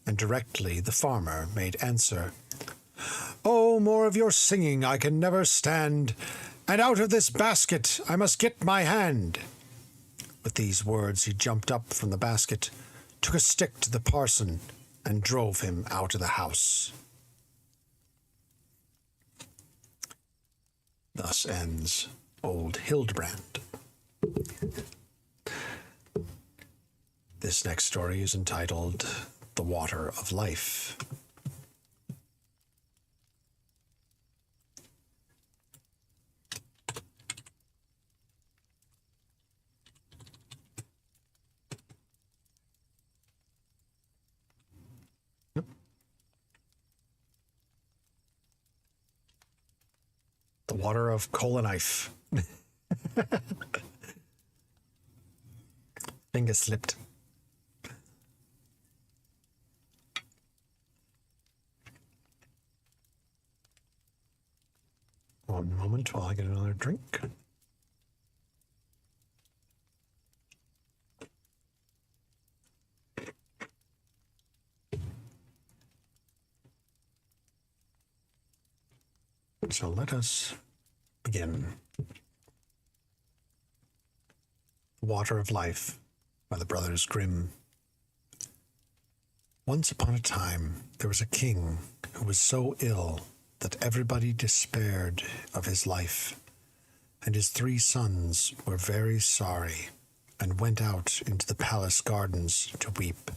And directly the farmer made answer, "Oh, more of your singing I can never stand, and out of this basket I must get my hand." With these words he jumped up from the basket, took a stick to the parson, and drove him out of the house. Thus ends Old Hildebrand. This next story is entitled The Water of Life. The water of coal and knife. Finger slipped. One moment while I get another drink. So let us begin. Water of Life by the brothers Grimm. Once upon a time there was a king who was so ill that everybody despaired of his life, and his 3 sons were very sorry and went out into the palace gardens to weep.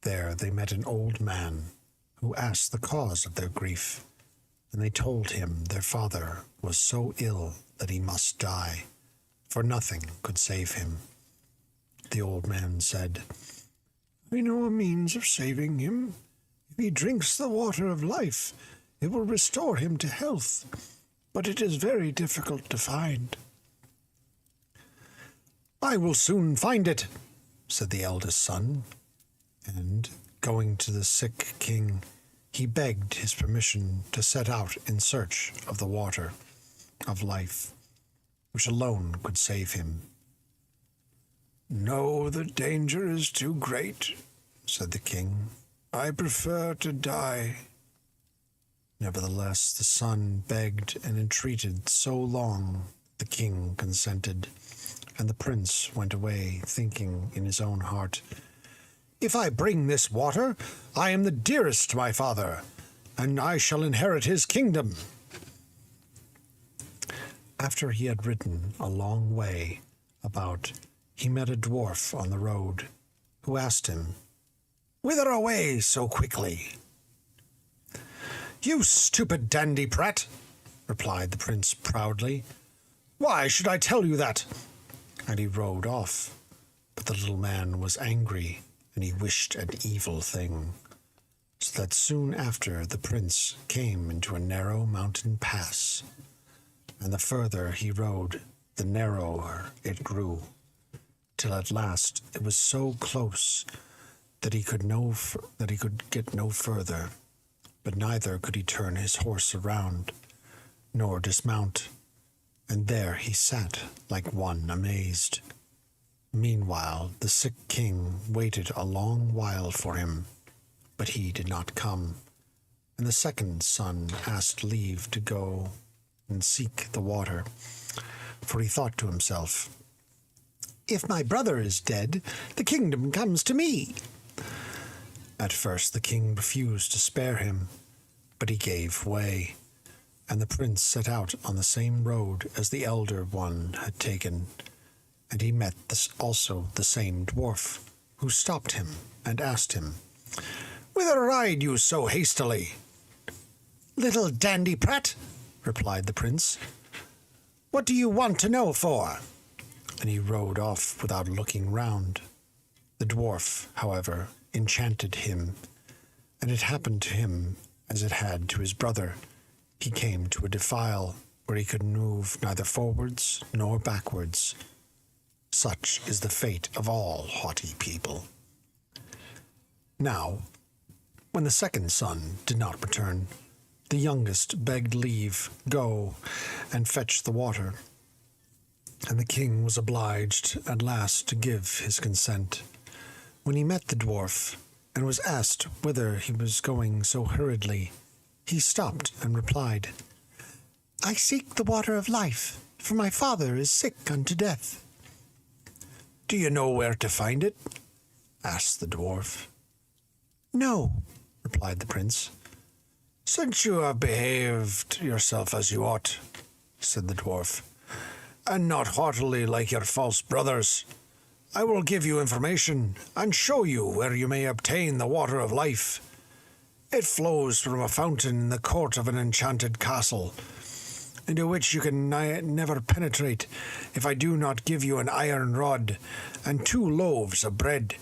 There they met an old man who asked the cause of their grief, and they told him their father was so ill that he must die, for nothing could save him. The old man said, "I know a means of saving him. If he drinks the water of life, it will restore him to health, but it is very difficult to find." "I will soon find it," said the eldest son, and, going to the sick king, he begged his permission to set out in search of the water of life, which alone could save him. "No, the danger is too great," said the king. "I prefer to die." Nevertheless, the son begged and entreated so long the king consented, and the prince went away, thinking in his own heart, "If I bring this water, I am the dearest to my father, and I shall inherit his kingdom." After he had ridden a long way about, he met a dwarf on the road, who asked him, "Whither away so quickly?" "You stupid dandy-prat," replied the prince proudly. "Why should I tell you that?" And he rode off. But the little man was angry, and he wished an evil thing, so that soon after the prince came into a narrow mountain pass, and the further he rode, the narrower it grew, till at last it was so close that he could get no further, but neither could he turn his horse around, nor dismount, and there he sat like one amazed. Meanwhile the sick king waited a long while for him, but he did not come, and the second son asked leave to go and seek the water, for he thought to himself, "If my brother is dead, the kingdom comes to me." At first the king refused to spare him, but he gave way, and the prince set out on the same road as the elder one had taken, and he met also the same dwarf, who stopped him and asked him, "Whither ride you so hastily?" "Little dandy-prat," replied the prince, "what do you want to know for?" And he rode off without looking round. The dwarf, however, enchanted him, and it happened to him as it had to his brother. He came to a defile where he could move neither forwards nor backwards. Such is the fate of all haughty people. Now, when the second son did not return, the youngest begged leave go and fetch the water, and the king was obliged at last to give his consent. When he met the dwarf, and was asked whither he was going so hurriedly, he stopped and replied, "I seek the water of life, for my father is sick unto death." "Do you know where to find it?" asked the dwarf. "No," replied the prince. "Since you have behaved yourself as you ought," said the dwarf, "and not haughtily like your false brothers, I will give you information and show you where you may obtain the water of life. It flows from a fountain in the court of an enchanted castle, into which you can never penetrate if I do not give you an iron rod and 2 loaves of bread.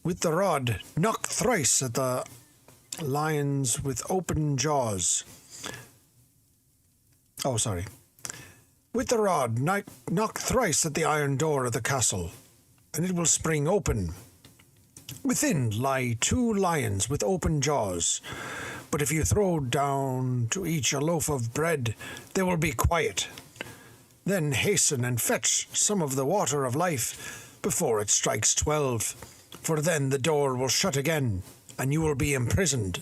With the rod, knock thrice at the lions with open jaws. With the rod, knock thrice at the iron door of the castle, and it will spring open. Within lie 2 lions with open jaws, but if you throw down to each a loaf of bread, they will be quiet. Then hasten and fetch some of the water of life before it strikes 12, for then the door will shut again, and you will be imprisoned."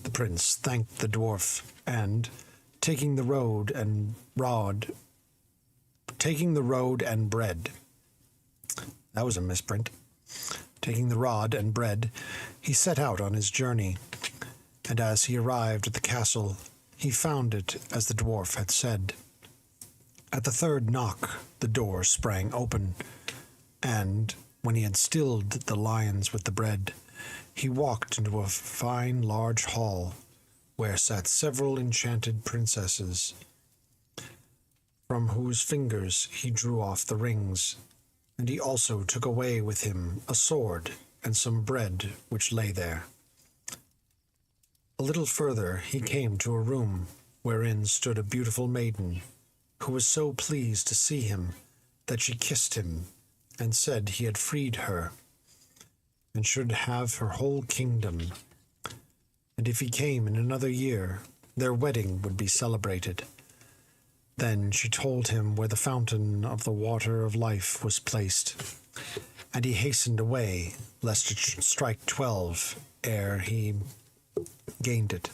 The prince thanked the dwarf, and, taking the road and bread. That was a misprint. Taking the rod and bread, he set out on his journey, and as he arrived at the castle, he found it as the dwarf had said. At the third knock, the door sprang open, and, when he had stilled the lions with the bread, he walked into a fine large hall, where sat several enchanted princesses, from whose fingers he drew off the rings, and he also took away with him a sword and some bread which lay there. A little further he came to a room wherein stood a beautiful maiden, who was so pleased to see him that she kissed him, and said he had freed her, and should have her whole kingdom, and if he came in another year, their wedding would be celebrated. Then she told him where the fountain of the water of life was placed, and he hastened away, lest it should strike 12 ere he gained it.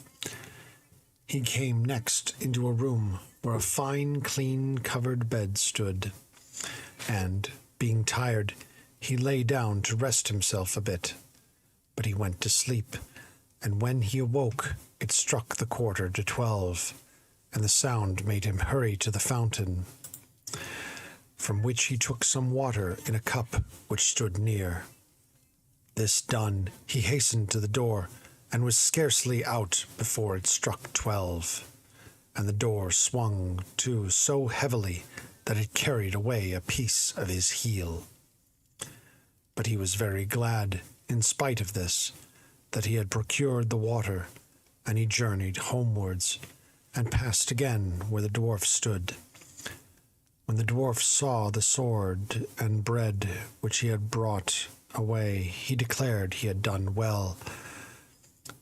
He came next into a room where a fine, clean, covered bed stood, and, being tired, he lay down to rest himself a bit. But he went to sleep, and when he awoke, it struck the quarter to 12, and the sound made him hurry to the fountain, from which he took some water in a cup which stood near. This done, he hastened to the door, and was scarcely out before it struck 12, and the door swung to so heavily that it carried away a piece of his heel. But he was very glad, in spite of this, that he had procured the water, and he journeyed homewards, and passed again where the dwarf stood. When the dwarf saw the sword and bread which he had brought away, he declared he had done well,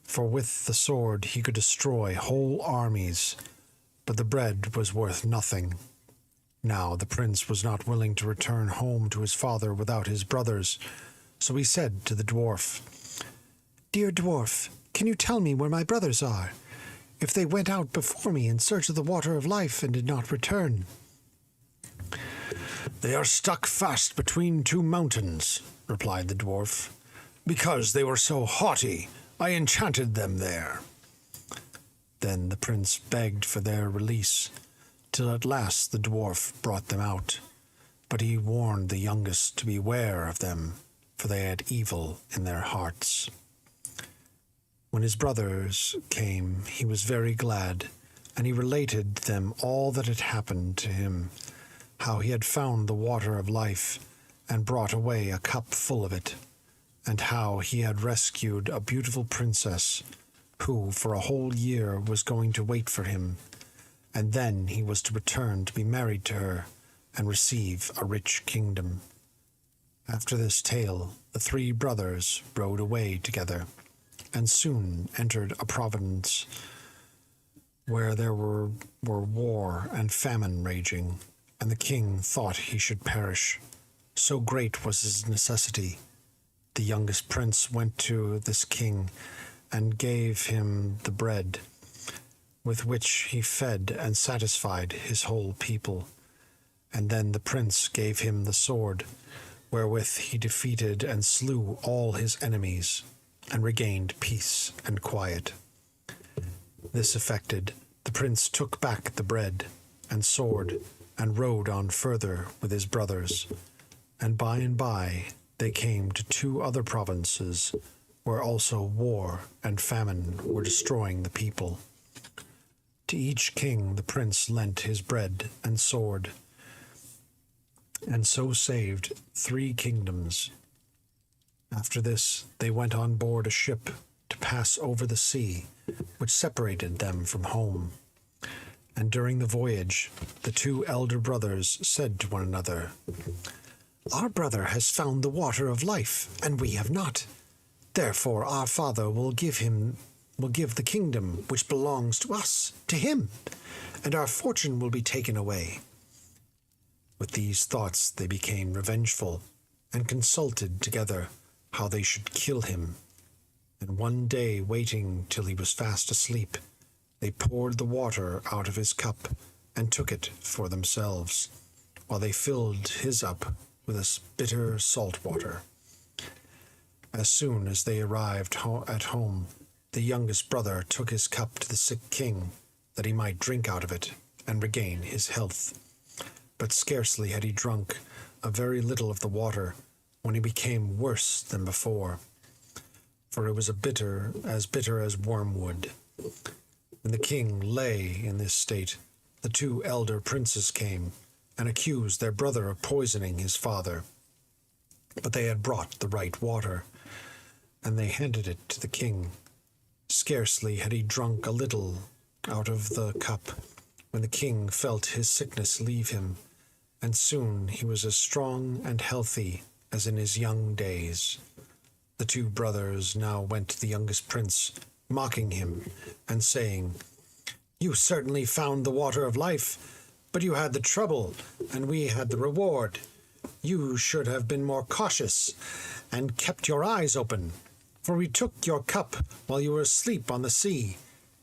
for with the sword he could destroy whole armies, but the bread was worth nothing. Now the prince was not willing to return home to his father without his brothers, so he said to the dwarf, "Dear dwarf, can you tell me where my brothers are, if they went out before me in search of the water of life and did not return?" "They are stuck fast between 2 mountains," replied the dwarf. "Because they were so haughty, I enchanted them there." Then the prince begged for their release, till at last the dwarf brought them out. But he warned the youngest to beware of them, for they had evil in their hearts. When his brothers came, he was very glad, and he related to them all that had happened to him, how he had found the water of life, and brought away a cup full of it, and how he had rescued a beautiful princess, who for a whole year was going to wait for him, and then he was to return to be married to her, and receive a rich kingdom. After this tale, the 3 brothers rode away together, and soon entered a province where there were war and famine raging, and the king thought he should perish. So great was his necessity. The youngest prince went to this king and gave him the bread, with which he fed and satisfied his whole people. And then the prince gave him the sword, wherewith he defeated and slew all his enemies, and regained peace and quiet. This effected, the prince took back the bread and sword, and rode on further with his brothers, and by they came to 2 other provinces, where also war and famine were destroying the people. To each king the prince lent his bread and sword, and so saved 3 kingdoms. After this they went on board a ship to pass over the sea, which separated them from home. And during the voyage, the 2 elder brothers said to one another, "Our brother has found the water of life, and we have not. Therefore our father will give the kingdom which belongs to us to him, and our fortune will be taken away." With these thoughts they became revengeful, and consulted together how they should kill him. And one day, waiting till he was fast asleep, they poured the water out of his cup, and took it for themselves, while they filled his up with a bitter salt water. As soon as they arrived at home, the youngest brother took his cup to the sick king, that he might drink out of it, and regain his health. But scarcely had he drunk a very little of the water, when he became worse than before, for it was bitter as wormwood. When the king lay in this state, the 2 elder princes came, and accused their brother of poisoning his father. But they had brought the right water, and they handed it to the king. Scarcely had he drunk a little out of the cup, when the king felt his sickness leave him, and soon he was as strong and healthy as in his young days. The 2 brothers now went to the youngest prince, mocking him, and saying, "You certainly found the water of life, but you had the trouble, and we had the reward. You should have been more cautious, and kept your eyes open, for we took your cup while you were asleep on the sea,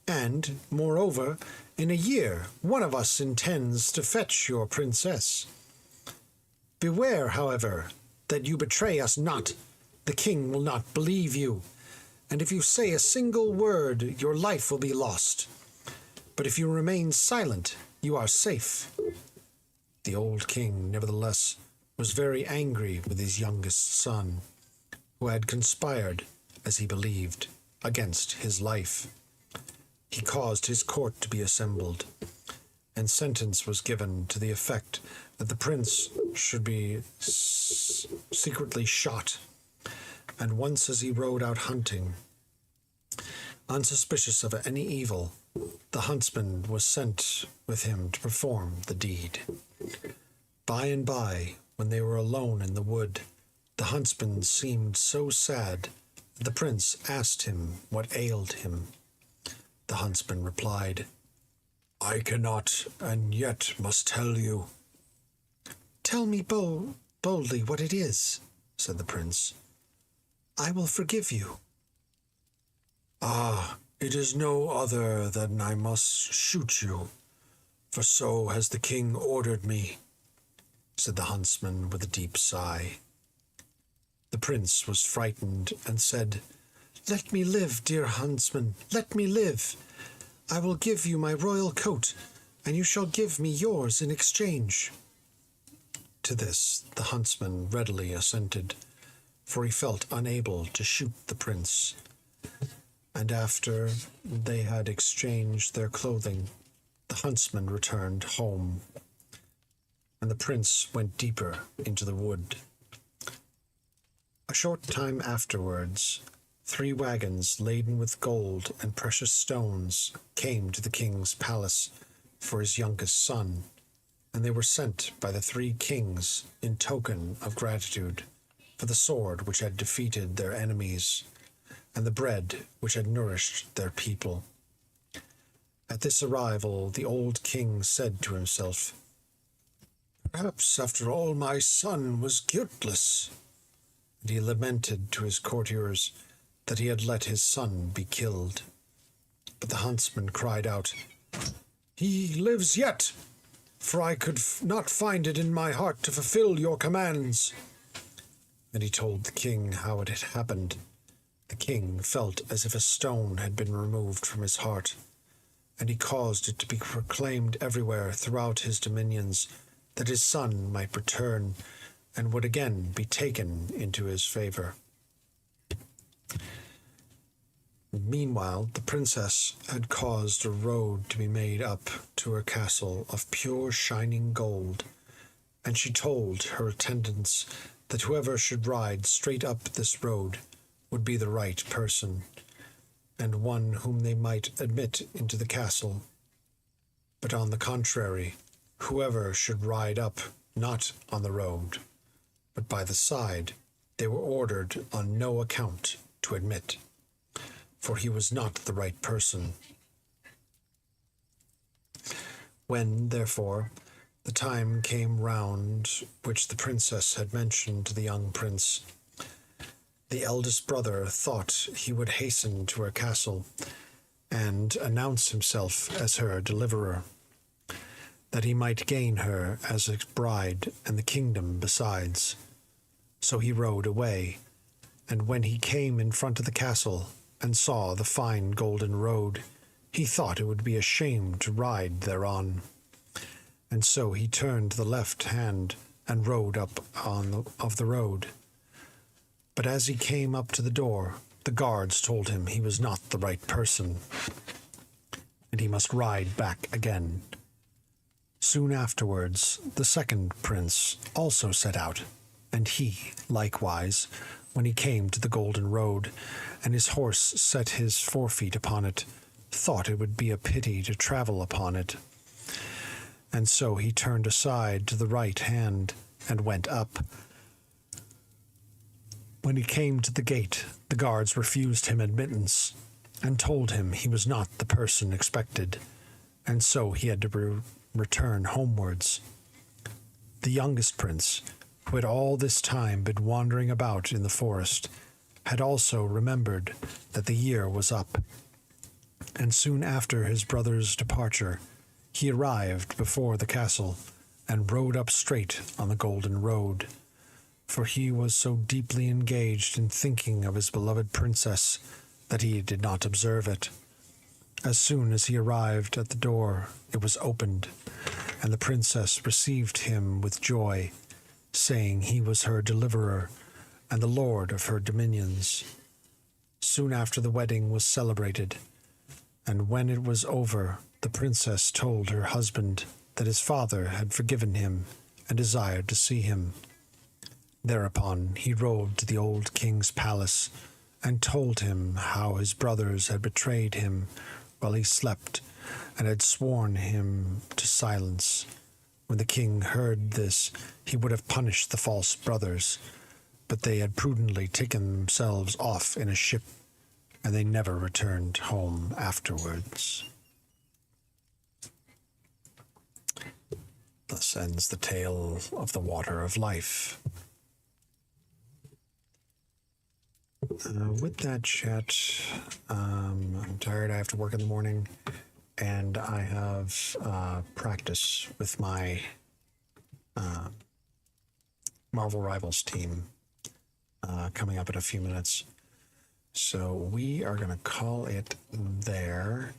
and, moreover, in a year one of us intends to fetch your princess. Beware, however, that you betray us not. The king will not believe you, and if you say a single word, your life will be lost. but if you remain silent, you are safe." The old king, nevertheless, was very angry with his youngest son, who had conspired, as he believed, against his life. He caused his court to be assembled, and sentence was given to the effect that the prince should be secretly shot, and once as he rode out hunting, unsuspicious of any evil, the huntsman was sent with him to perform the deed. By and by, when they were alone in the wood, the huntsman seemed so sad that the prince asked him what ailed him. The huntsman replied, "I cannot, and yet must tell you." "Tell me boldly what it is," said the prince. "I will forgive you." "Ah, it is no other than I must shoot you, for so has the king ordered me," said the huntsman with a deep sigh. The prince was frightened and said, "Let me live, dear huntsman, let me live. I will give you my royal coat, and you shall give me yours in exchange." To this the huntsman readily assented, for he felt unable to shoot the prince. And after they had exchanged their clothing, the huntsman returned home, and the prince went deeper into the wood. A short time afterwards, 3 wagons laden with gold and precious stones came to the king's palace for his youngest son, and they were sent by the 3 kings in token of gratitude for the sword which had defeated their enemies, and the bread which had nourished their people. At this arrival, the old king said to himself, "Perhaps, after all, my son was guiltless," and he lamented to his courtiers that he had let his son be killed. But the huntsman cried out, "He lives yet, for I could not find it in my heart to fulfill your commands." And he told the king how it had happened. The king felt as if a stone had been removed from his heart, and he caused it to be proclaimed everywhere throughout his dominions that his son might return and would again be taken into his favor. Meanwhile, the princess had caused a road to be made up to her castle of pure shining gold, and she told her attendants that whoever should ride straight up this road would be the right person, and one whom they might admit into the castle. But on the contrary, whoever should ride up not on the road, but by the side, they were ordered on no account to admit, for he was not the right person. When, therefore, the time came round which the princess had mentioned to the young prince, the eldest brother thought he would hasten to her castle and announce himself as her deliverer, that he might gain her as a bride and the kingdom besides. So he rode away, and when he came in front of the castle and saw the fine golden road, he thought it would be a shame to ride thereon. And so he turned to the left hand and rode up of the road. But as he came up to the door, the guards told him he was not the right person, and he must ride back again. Soon afterwards, the second prince also set out, and he, likewise, when he came to the golden road, and his horse set his forefeet upon it, thought it would be a pity to travel upon it. And so he turned aside to the right hand and went up. When he came to the gate, the guards refused him admittance, and told him he was not the person expected, and so he had to return homewards. The youngest prince, who had all this time been wandering about in the forest, had also remembered that the year was up, and soon after his brother's departure, he arrived before the castle, and rode up straight on the golden road, for he was so deeply engaged in thinking of his beloved princess that he did not observe it. As soon as he arrived at the door, it was opened, and the princess received him with joy, saying he was her deliverer and the lord of her dominions. Soon after the wedding was celebrated, and when it was over, the princess told her husband that his father had forgiven him and desired to see him. Thereupon he rode to the old king's palace and told him how his brothers had betrayed him while he slept and had sworn him to silence. When the king heard this, he would have punished the false brothers, but they had prudently taken themselves off in a ship, and they never returned home afterwards. Thus ends the tale of the Water of Life. With that chat, I'm tired. I have to work in the morning, and I have practice with my Marvel Rivals team coming up in a few minutes. So we are going to call it there.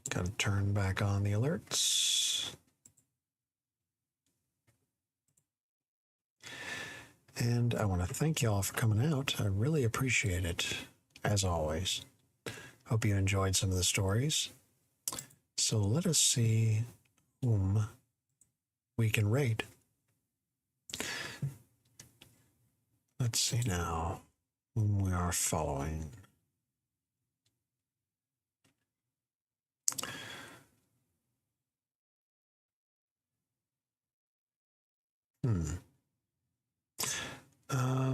Got to turn back on the alerts. And I want to thank you all for coming out. I really appreciate it, as always. Hope you enjoyed some of the stories. So let us see whom we can raid. Let's see now whom we are following.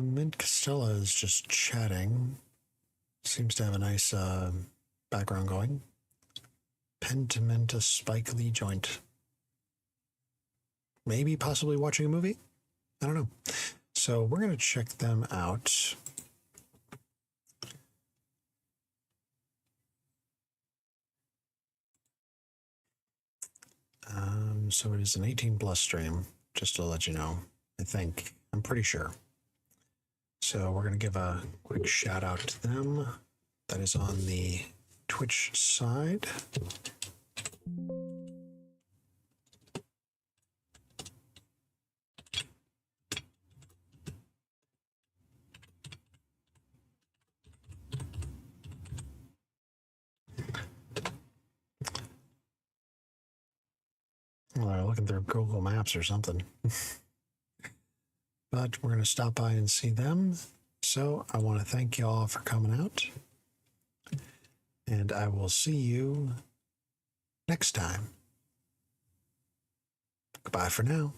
Mint Costella is just chatting. Seems to have a nice background going. Pentimenta Spike Lee joint. Maybe possibly watching a movie? I don't know. So we're going to check them out. So it is an 18 plus stream, just to let you know. I think. I'm pretty sure. So we're going to give a quick shout out to them. That is on the Twitch side. Well, they're looking through Google Maps or something. But we're going to stop by and see them. So I want to thank you all for coming out. And I will see you next time. Goodbye for now.